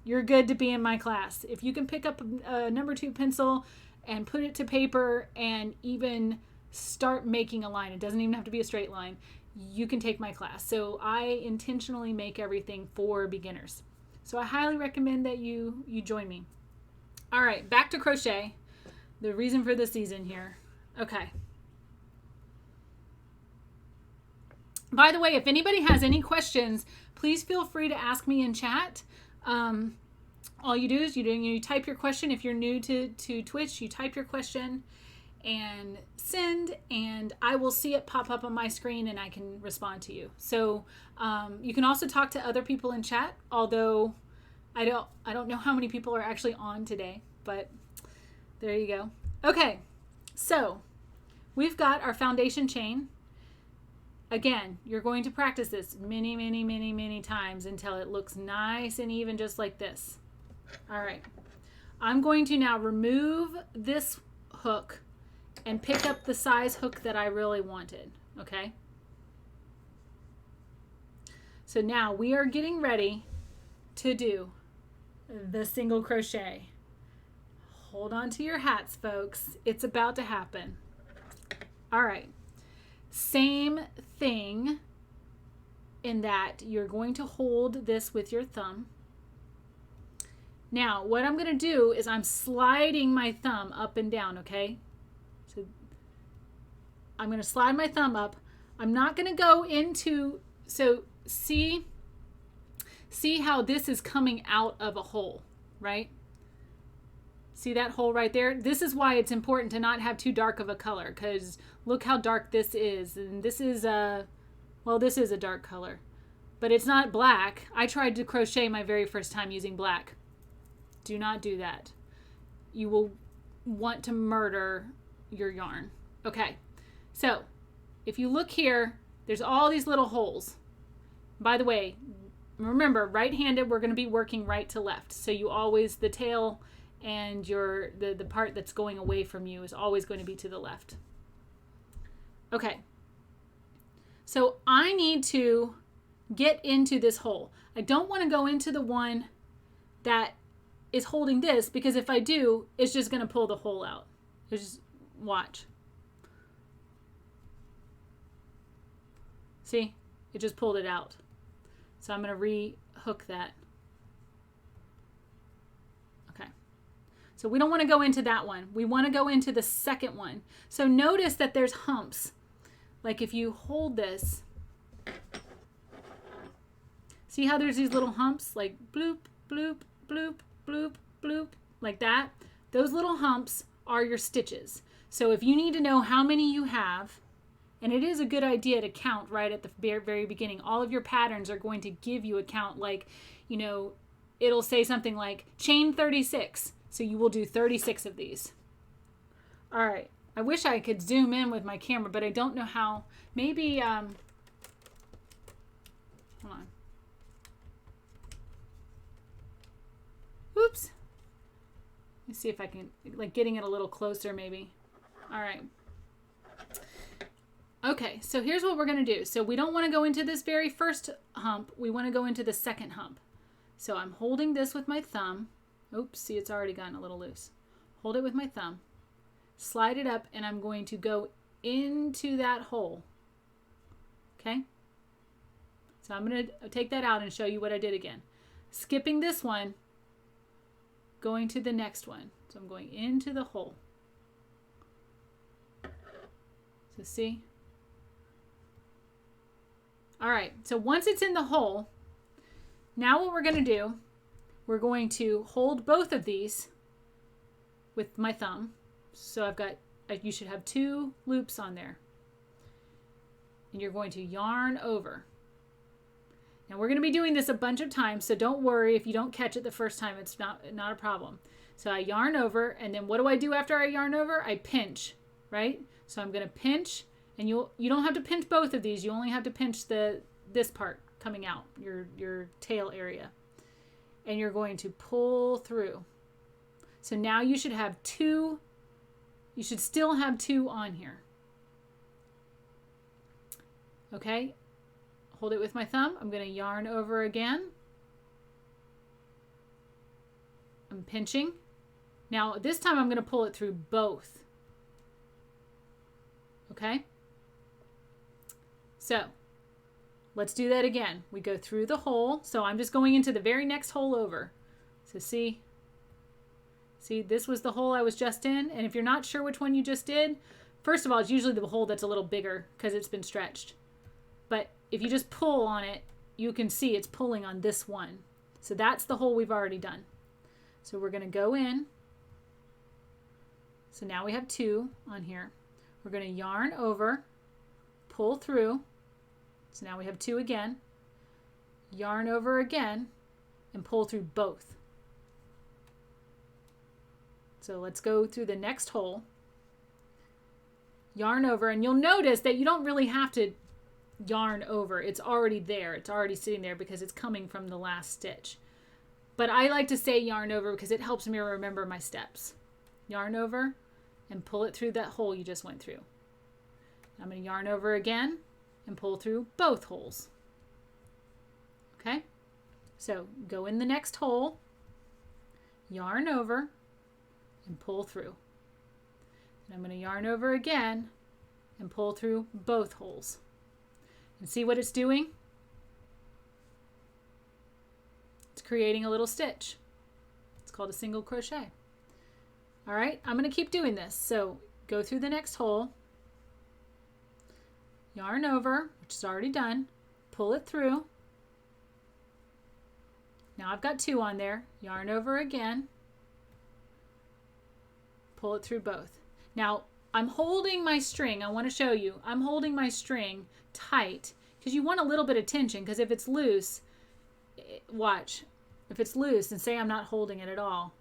you're good to be in my class. If you can pick up a number 2 pencil and put it to paper and even start making a line, it doesn't even have to be a straight line, you can take my class. So I intentionally make everything for beginners. So I highly recommend that you join me. All right, back to crochet. The reason for the season here. Okay. By the way, if anybody has any questions, please feel free to ask me in chat. All you do is you type your question. If you're new to Twitch, you type your question and send, and I will see it pop up on my screen and I can respond to you. So you can also talk to other people in chat, although I don't know how many people are actually on today, but there you go. Okay, so we've got our foundation chain. Again, you're going to practice this many, many, many, many times until it looks nice and even, just like this. All right, I'm going to now remove this hook and pick up the size hook that I really wanted, okay? So now we are getting ready to do the single crochet. Hold on to your hats, folks. It's about to happen. All right. Same thing in that you're going to hold this with your thumb. Now, what I'm going to do is I'm sliding my thumb up and down, okay? So I'm going to slide my thumb up. I'm not going to go into, so see how this is coming out of a hole, right? See that hole right there? This is why it's important to not have too dark of a color, because look how dark this is. And this is this is a dark color, but it's not black. I tried to crochet my very first time using black. Do not do that. You will want to murder your yarn. Okay, so if you look here, there's all these little holes. By the way, remember, right-handed, we're going to be working right to left. So you always, the tail and the part that's going away from you is always going to be to the left. Okay, so I need to get into this hole. I don't want to go into the one that is holding this, because if I do, it's just going to pull the hole out. Just watch. See, it just pulled it out. So I'm going to re-hook that. Okay. So we don't want to go into that one. We want to go into the second one. So notice that there's humps. Like if you hold this, see how there's these little humps, like bloop, bloop, bloop, bloop, bloop, like that? Those little humps are your stitches. So if you need to know how many you have, and it is a good idea to count right at the very beginning. All of your patterns are going to give you a count, like, you know, it'll say something like chain 36. So you will do 36 of these. All right. I wish I could zoom in with my camera, but I don't know how. Maybe, hold on. Oops. Let me see if I can, like, getting it a little closer maybe. All right. Okay, so here's what we're going to do. So we don't want to go into this very first hump. We want to go into the second hump. So I'm holding this with my thumb. Oops, see, it's already gotten a little loose. Hold it with my thumb. Slide it up, and I'm going to go into that hole. Okay? So I'm going to take that out and show you what I did again. Skipping this one, going to the next one. So I'm going into the hole. So see? All right, so once it's in the hole, now what we're going to do, we're going to hold both of these with my thumb. So I've got, you should have 2 loops on there. And you're going to yarn over. Now we're going to be doing this a bunch of times, so don't worry if you don't catch it the first time, it's not a problem. So I yarn over, and then what do I do after I yarn over? I pinch, right? So I'm going to pinch. And you don't have to pinch both of these. You only have to pinch this part, coming out, your tail area. And you're going to pull through. So now you should have two, you should still have two on here. Okay, hold it with my thumb. I'm going to yarn over again. I'm pinching. Now this time I'm going to pull it through both. Okay, so let's do that again. We go through the hole. So I'm just going into the very next hole over. So see, this was the hole I was just in. And if you're not sure which one you just did, first of all, it's usually the hole that's a little bigger because it's been stretched. But if you just pull on it, you can see it's pulling on this one. So that's the hole we've already done. So we're going to go in. So now we have two on here. We're going to yarn over, pull through. So now we have two again. Yarn over again and pull through both. So let's go through the next hole. Yarn over, and you'll notice that you don't really have to yarn over. It's already there. It's already sitting there because it's coming from the last stitch. But I like to say yarn over because it helps me remember my steps. Yarn over and pull it through that hole you just went through. I'm going to yarn over again and pull through both holes. Okay? So go in the next hole, yarn over, and pull through. And I'm going to yarn over again and pull through both holes. And see what it's doing? It's creating a little stitch. It's called a single crochet. All right, I'm going to keep doing this. So go through the next hole, yarn over, which is already done, pull it through. Now I've got two on there, yarn over again, pull it through both. Now I'm holding my string. I want to show you. I'm holding my string tight because you want a little bit of tension, because if it's loose, watch, if it's loose and say I'm not holding it at all,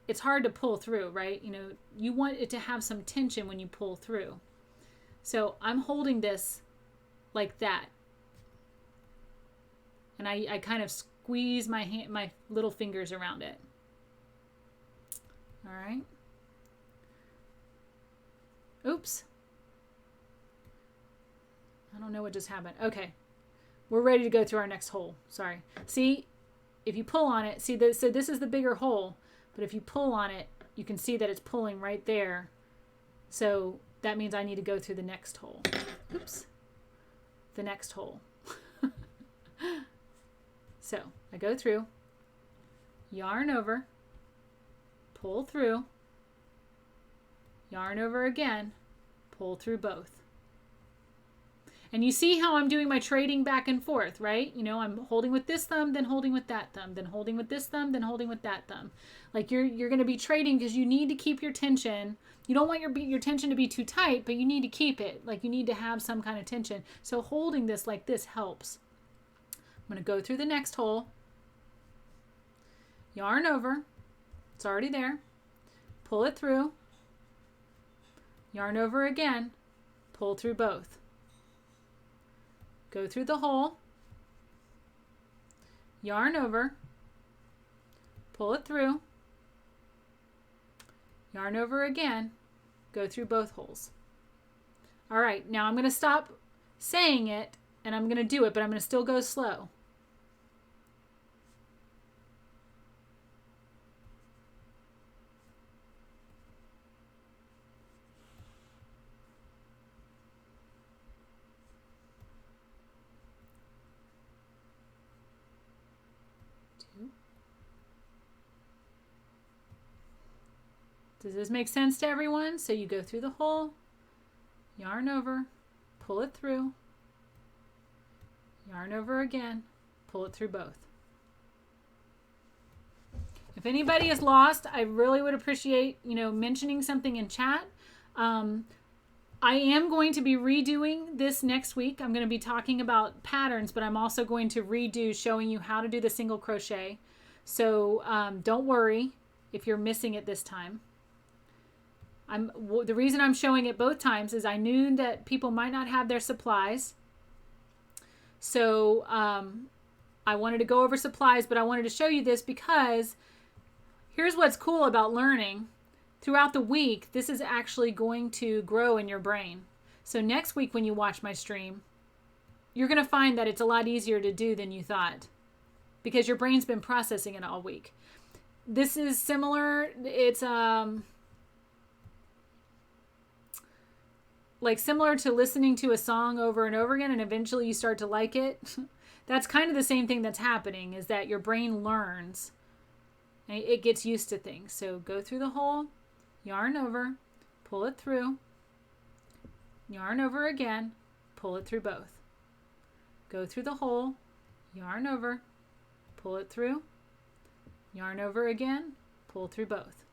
it's hard to pull through, right? You know, you want it to have some tension when you pull through. So I'm holding this like that. And I kind of squeeze my hand, my little fingers around it. All right. Oops. I don't know what just happened. Okay. We're ready to go through our next hole. Sorry. See, if you pull on it, see this, so this is the bigger hole, but if you pull on it, you can see that it's pulling right there. So that means I need to go through the next hole. Oops. The next hole. So I go through, yarn over, pull through, yarn over again, pull through both. And you see how I'm doing my trading back and forth, right? You know, I'm holding with this thumb, then holding with that thumb, then holding with this thumb, then holding with that thumb. Like you're going to be trading because you need to keep your tension. You don't want your tension to be too tight, but you need to keep it. Like you need to have some kind of tension. So holding this like this helps. I'm going to go through the next hole, yarn over, it's already there, pull it through, yarn over again, pull through both. Go through the hole, yarn over, pull it through, yarn over again, go through both holes. All right, now I'm going to stop saying it and I'm going to do it, but I'm going to still go slow. Does this make sense to everyone? So you go through the hole, yarn over, pull it through, yarn over again, pull it through both. If anybody is lost, I really would appreciate, mentioning something in chat. I am going to be redoing this next week. I'm going to be talking about patterns, but I'm also going to redo showing you how to do the single crochet. So don't worry if you're missing it this time. The reason I'm showing it both times is I knew that people might not have their supplies. So I wanted to go over supplies, but I wanted to show you this because here's what's cool about learning. Throughout the week, this is actually going to grow in your brain. So next week when you watch my stream, you're going to find that it's a lot easier to do than you thought because your brain's been processing it all week. This is similar. It's like similar to listening to a song over and over again, and eventually you start to like it. That's kind of the same thing that's happening, is that your brain learns. It gets used to things. So go through the hole, yarn over, pull it through, yarn over again, pull it through both. Go through the hole, yarn over, pull it through, yarn over again, pull through both.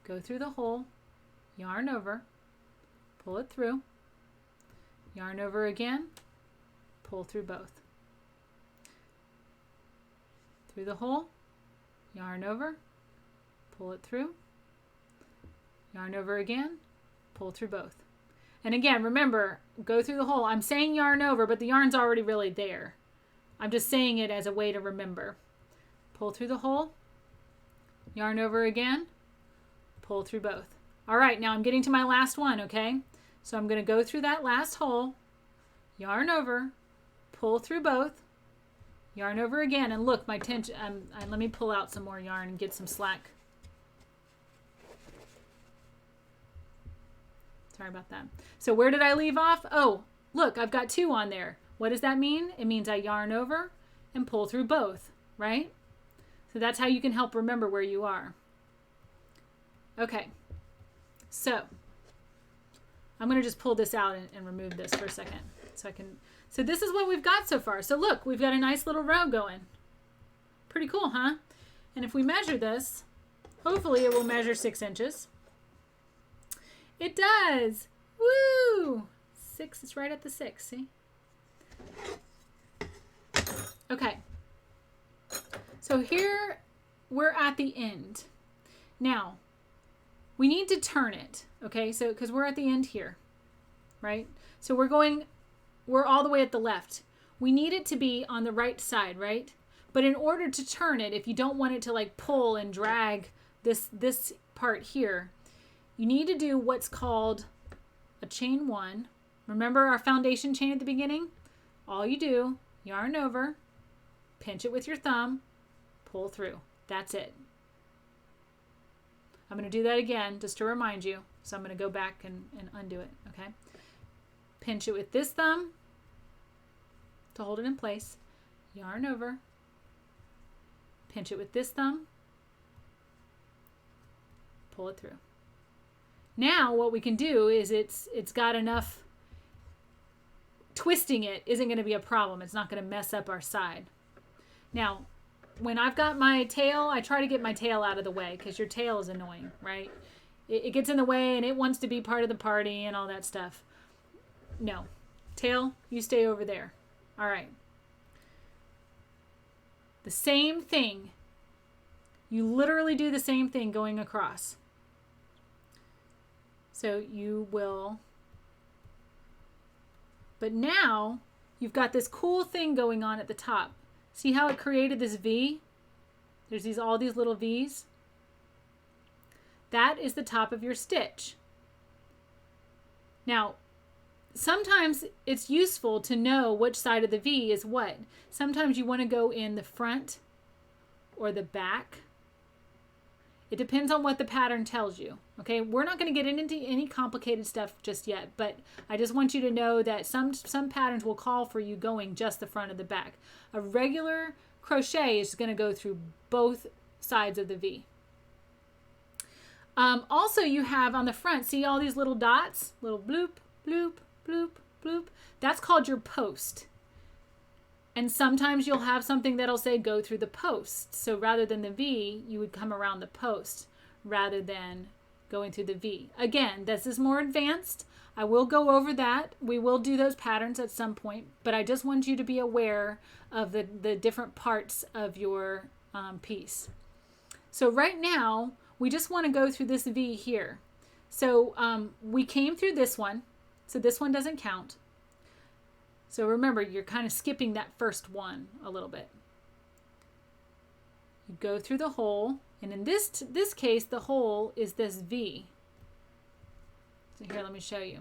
Go through the hole, yarn over, pull it through, yarn over again, pull through both. Through the hole, yarn over, pull it through, yarn over again, pull through both. And again, remember, go through the hole. I'm saying yarn over, but the yarn's already really there. I'm just saying it as a way to remember. Pull through the hole, yarn over again, pull through both. All right, now I'm getting to my last one, okay? So I'm going to go through that last hole, yarn over, pull through both, yarn over again, and look, my tension, let me pull out some more yarn and get some slack. Sorry about that. So where did I leave off? Oh, look, I've got 2 on there. What does that mean? It means I yarn over and pull through both, right? So that's how you can help remember where you are. Okay, so I'm going to just pull this out and remove this for a second. So this is what we've got so far. So look, we've got a nice little row going. Pretty cool, huh? And if we measure this, hopefully it will measure 6 inches. It does. Woo! 6, it's right at the 6, see? Okay. So here we're at the end. Now, we need to turn it, okay? So, because we're at the end here, right? So we're all the way at the left. We need it to be on the right side, right? But in order to turn it, if you don't want it to like pull and drag this part here, you need to do what's called a chain 1. Remember our foundation chain at the beginning? All you do, yarn over, pinch it with your thumb, pull through. That's it. I'm going to do that again just to remind you. So I'm going to go back and undo it, okay? Pinch it with this thumb to hold it in place. Yarn over. Pinch it with this thumb. Pull it through. Now what we can do is it's got enough, twisting it isn't going to be a problem. It's not going to mess up our side. Now, when I've got my tail, I try to get my tail out of the way because your tail is annoying, right? It gets in the way and it wants to be part of the party and all that stuff. No. Tail, you stay over there. All right. The same thing. You literally do the same thing going across. So you will, but now you've got this cool thing going on at the top. See how it created this V? There's all these little V's. That is the top of your stitch. Now, sometimes it's useful to know which side of the V is what. Sometimes you want to go in the front or the back. It depends on what the pattern tells you. Okay, we're not going to get into any complicated stuff just yet, but I just want you to know that some patterns will call for you going just the front or the back. A regular crochet is going to go through both sides of the V. Also, you have on the front, see all these little dots? Little bloop, bloop, bloop, bloop. That's called your post. And sometimes you'll have something that'll say go through the post. So rather than the V, you would come around the post rather than going through the V. Again, this is more advanced. I will go over that. We will do those patterns at some point, but I just want you to be aware of the different parts of your piece. So right now, we just want to go through this V here. So we came through this one, so this one doesn't count. So remember, you're kind of skipping that first one a little bit. You go through the hole, and in this case, the hole is this V. So here, let me show you.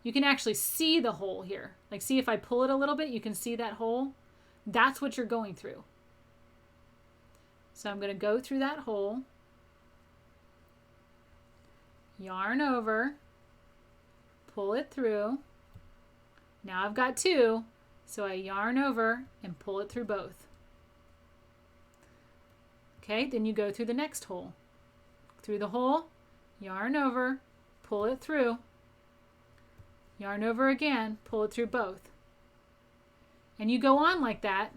You can actually see the hole here. Like, see if I pull it a little bit, you can see that hole. That's what you're going through. So I'm going to go through that hole, yarn over, pull it through. Now I've got two, so I yarn over and pull it through both. Okay, then you go through the next hole. Through the hole, yarn over, pull it through, yarn over again, pull it through both. And you go on like that.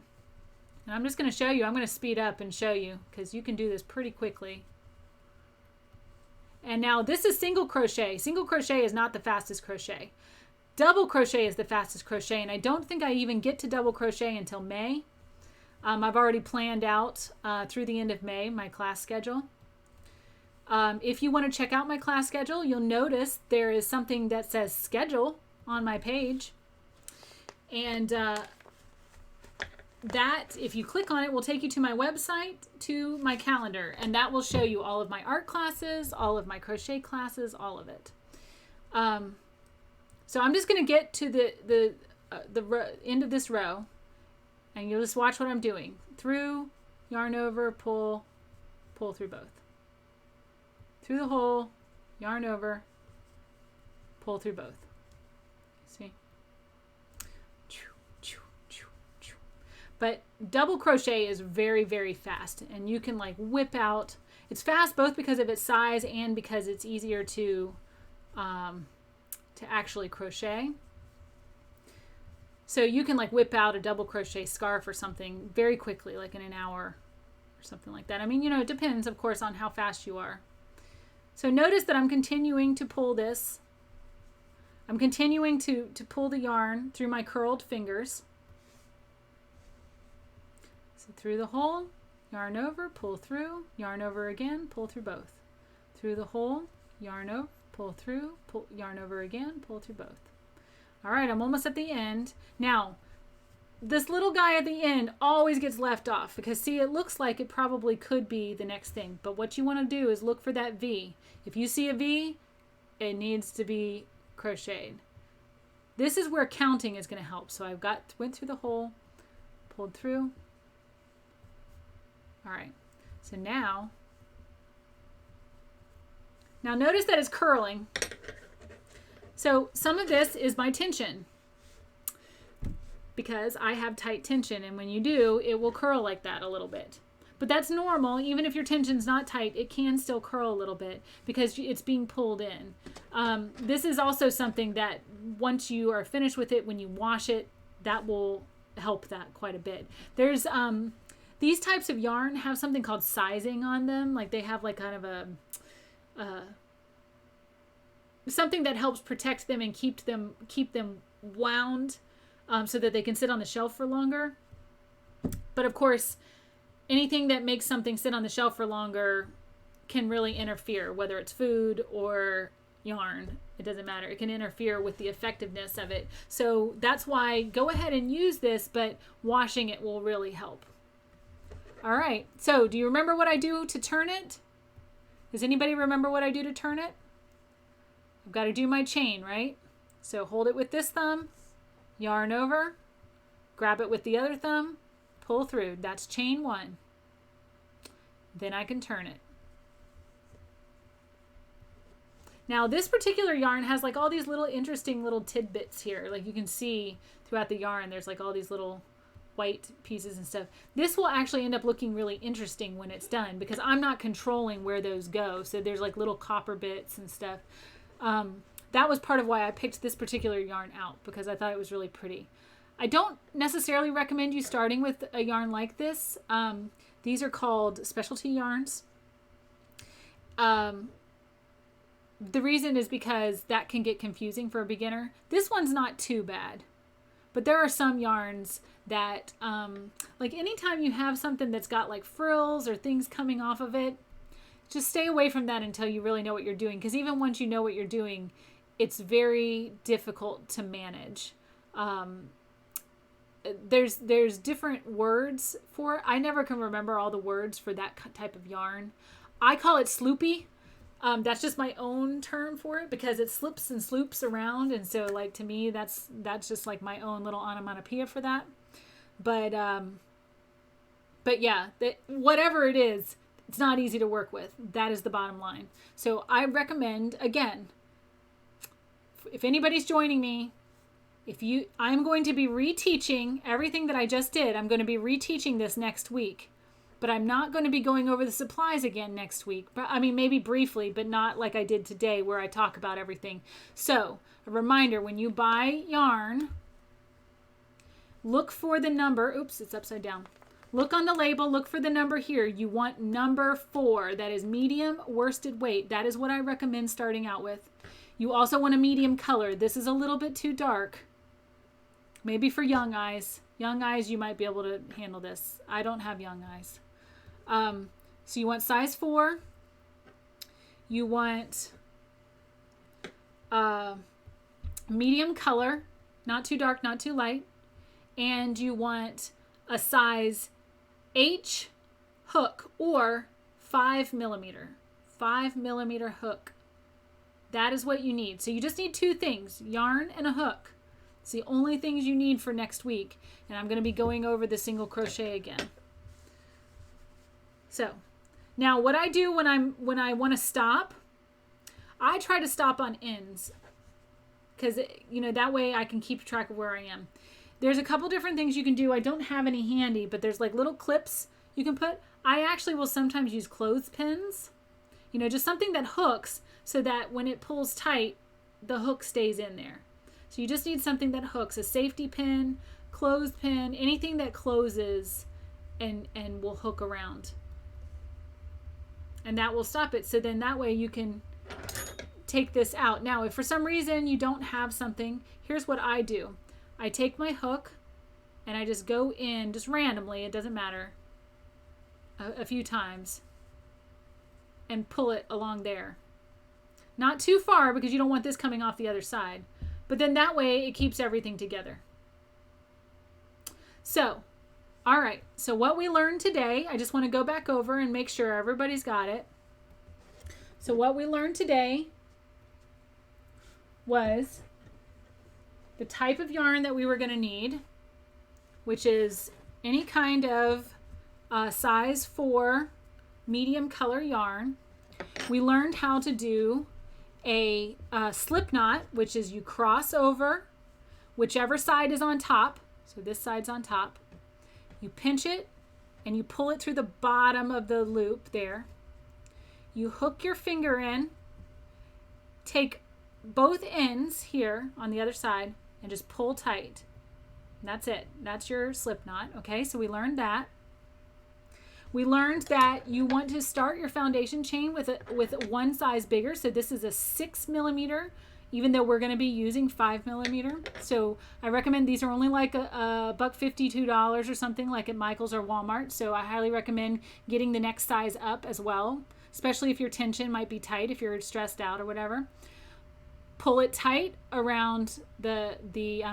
And I'm just going to show you. I'm going to speed up and show you because you can do this pretty quickly. And now this is single crochet. Single crochet is not the fastest crochet. Double crochet is the fastest crochet, and I don't think I even get to double crochet until May. I've already planned out through the end of May my class schedule. If you want to check out my class schedule, you'll notice there is something that says schedule on my page. And that, if you click on it, will take you to my website, to my calendar, and that will show you all of my art classes, all of my crochet classes, all of it. So I'm just going to get to the end of this row, and you'll just watch what I'm doing. Through, yarn over, pull, pull through both. Through the hole, yarn over, pull through both. See? But double crochet is very, very fast, and you can like whip out. It's fast both because of its size and because it's easier to actually crochet. So you can like whip out a double crochet scarf or something very quickly, like in an hour or something like that. I mean, you know, it depends, of course, on how fast you are. So notice that I'm continuing to pull this. I'm continuing to pull the yarn through my curled fingers. So through the hole, yarn over, pull through, yarn over again, pull through both. Through the hole, yarn over, pull through, pull, yarn over again, pull through both. All right, I'm almost at the end. Now, this little guy at the end always gets left off because, see, it looks like it probably could be the next thing. But what you want to do is look for that V. If you see a V, it needs to be crocheted. This is where counting is going to help. So went through the hole, pulled through. All right, so now notice that it's curling. So some of this is my tension because I have tight tension, and when you do, it will curl like that a little bit. But that's normal. Even if your tension's not tight, it can still curl a little bit because it's being pulled in. This is also something that once you are finished with it, when you wash it, that will help that quite a bit. There's these types of yarn have something called sizing on them. Like they have like kind of a something that helps protect them and keep them wound so that they can sit on the shelf for longer. But of course, anything that makes something sit on the shelf for longer can really interfere, whether it's food or yarn. It doesn't matter. It can interfere with the effectiveness of it. So that's why go ahead and use this, but washing it will really help. All right. So do you remember what I do to turn it? Does anybody remember what I do to turn it? I've got to do my chain, right? So hold it with this thumb, yarn over, grab it with the other thumb, pull through. That's chain one. Then I can turn it. Now this particular yarn has like all these little interesting little tidbits here. Like you can see throughout the yarn, there's like all these little white pieces and stuff. This will actually end up looking really interesting when it's done because I'm not controlling where those go. So there's like little copper bits and stuff. That was part of why I picked this particular yarn out because I thought it was really pretty. I don't necessarily recommend you starting with a yarn like this. These are called specialty yarns. The reason is because that can get confusing for a beginner. This one's not too bad. But there are some yarns that, like anytime you have something that's got like frills or things coming off of it, just stay away from that until you really know what you're doing. Because even once you know what you're doing, it's very difficult to manage. There's different words for it. I never can remember all the words for that type of yarn. I call it sloopy. That's just my own term for it because it slips and sloops around, and so like to me that's just like my own little onomatopoeia for that. But yeah, whatever it is, it's not easy to work with. That is the bottom line. So I recommend, again, if anybody's joining me, I'm going to be reteaching everything that I just did. I'm going to be reteaching this next week. But I'm not going to be going over the supplies again next week. But I mean, maybe briefly, but not like I did today where I talk about everything. So, a reminder, when you buy yarn, look for the number. Oops, it's upside down. Look on the label, look for the number here. You want number 4. That is medium worsted weight. That is what I recommend starting out with. You also want a medium color. This is a little bit too dark. Maybe for young eyes. Young eyes, you might be able to handle this. I don't have young eyes. So you want size 4. You want medium color, not too dark, not too light. And you want a size H hook or 5 millimeter. 5 millimeter hook. That is what you need. So you just need 2 things, yarn and a hook. It's the only things you need for next week. And I'm going to be going over the single crochet again. So now what I do when I want to stop, I try to stop on ends because, you know, that way I can keep track of where I am. There's a couple different things you can do. I don't have any handy, but there's like little clips you can put. I actually will sometimes use clothespins, you know, just something that hooks so that when it pulls tight, the hook stays in there. So you just need something that hooks, a safety pin, clothespin, anything that closes and will hook around. And that will stop it. So then that way you can take this out. Now, if for some reason you don't have something, here's what I do. I take my hook and I just go in, just randomly, it doesn't matter, a few times and pull it along there. Not too far because you don't want this coming off the other side. But then that way it keeps everything together. So, all right. So what we learned today, I just want to go back over and make sure everybody's got it. So what we learned today was the type of yarn that we were going to need, which is any kind of size 4 medium color yarn. We learned how to do a slip knot, which is you cross over whichever side is on top. So this side's on top. You pinch it and you pull it through the bottom of the loop there. You hook your finger in, take both ends here on the other side and just pull tight. And that's it. That's your slip knot. Okay, so we learned that. We learned that you want to start your foundation chain with one size bigger. So this is a 6 millimeter, even though we're going to be using 5 millimeter. So I recommend these are only like $1.50, $2 or something like at Michael's or Walmart. So I highly recommend getting the next size up as well, especially if your tension might be tight, if you're stressed out or whatever. Pull it tight around the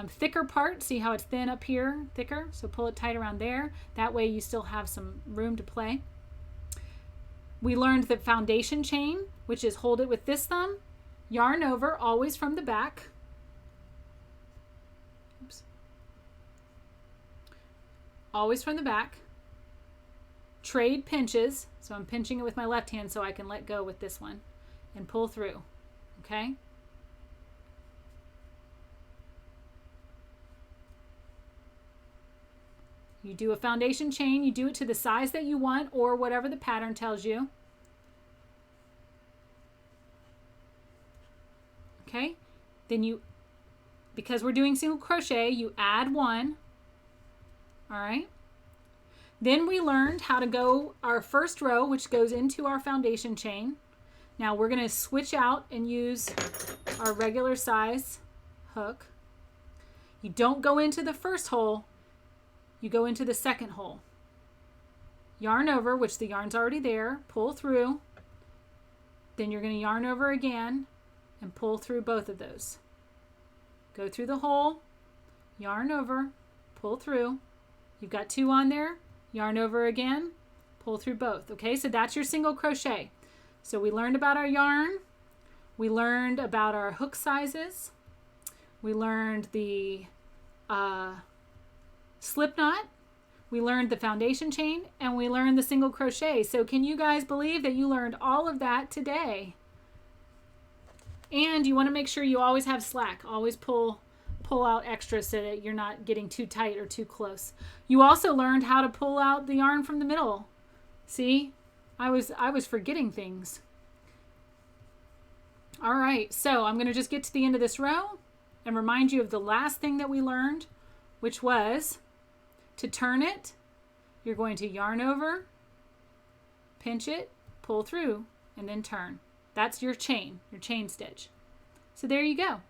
thicker part. See how it's thin up here, thicker? So pull it tight around there. That way you still have some room to play. We learned the foundation chain, which is hold it with this thumb, yarn over, always from the back. Oops. Always from the back. Trade pinches. So I'm pinching it with my left hand so I can let go with this one and pull through. Okay? You do a foundation chain, you do it to the size that you want or whatever the pattern tells you. Okay, then you, because we're doing single crochet, you add 1. All right. Then we learned how to go our first row, which goes into our foundation chain. Now we're going to switch out and use our regular size hook. You don't go into the first hole. You go into the second hole. Yarn over, which the yarn's already there, pull through. Then you're going to yarn over again and pull through both of those. Go through the hole, yarn over, pull through. You've got 2 on there, yarn over again, pull through both. Okay, so that's your single crochet. So we learned about our yarn. We learned about our hook sizes. We learned the slip knot. We learned the foundation chain, and we learned the single crochet. So can you guys believe that you learned all of that today? And you want to make sure you always have slack. Always pull out extra so that you're not getting too tight or too close. You also learned how to pull out the yarn from the middle. See, I was forgetting things. All right, so I'm going to just get to the end of this row and remind you of the last thing that we learned, which was to turn it. You're going to yarn over, pinch it, pull through, and then turn. That's your chain stitch. So there you go.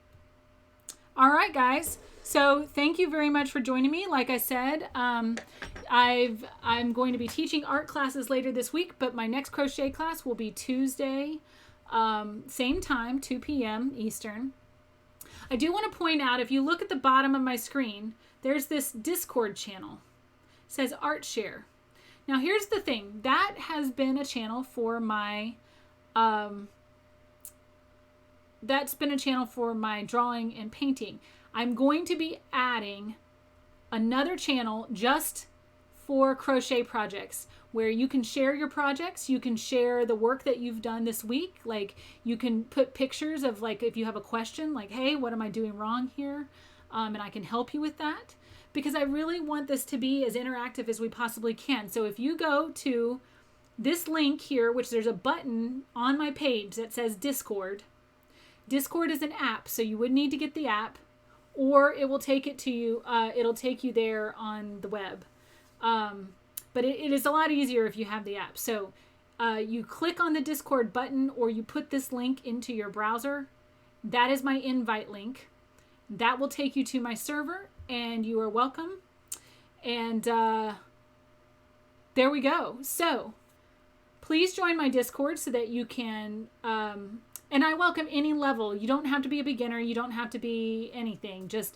All right, guys. So thank you very much for joining me. Like I said, I'm going to be teaching art classes later this week, but my next crochet class will be Tuesday, same time, 2 p.m. Eastern. I do want to point out, if you look at the bottom of my screen, there's this Discord channel. It says Art Share. Now here's the thing. That has been a channel for my that's been a channel for my drawing and painting. I'm going to be adding another channel just for crochet projects, where you can share your projects. You can share the work that you've done this week. Like, you can put pictures of, like, if you have a question, like, hey, what am I doing wrong here? And I can help you with that, because I really want this to be as interactive as we possibly can. So if you go to this link here, which there's a button on my page that says Discord. Discord is an app, so you would need to get the app, or it will take it to you. It'll take you there on the web. But it is a lot easier if you have the app. So you click on the Discord button, or you put this link into your browser. That is my invite link. That will take you to my server, and you are welcome. And there we go. So please join my Discord so that you can, and I welcome any level. You don't have to be a beginner. You don't have to be anything. Just,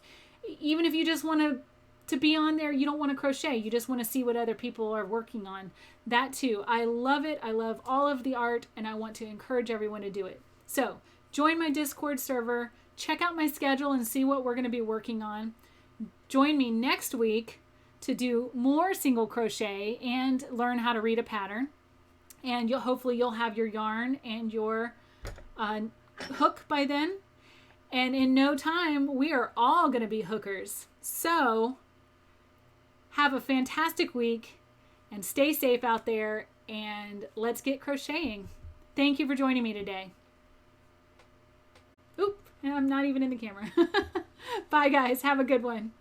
even if you just want to be on there, you don't want to crochet. You just want to see what other people are working on. That too. I love it. I love all of the art, and I want to encourage everyone to do it. So join my Discord server. Check out my schedule and see what we're going to be working on. Join me next week to do more single crochet and learn how to read a pattern. And hopefully you'll have your yarn and your hook by then. And in no time, we are all going to be hookers. So have a fantastic week and stay safe out there, and let's get crocheting. Thank you for joining me today. Oop, I'm not even in the camera. Bye guys, have a good one.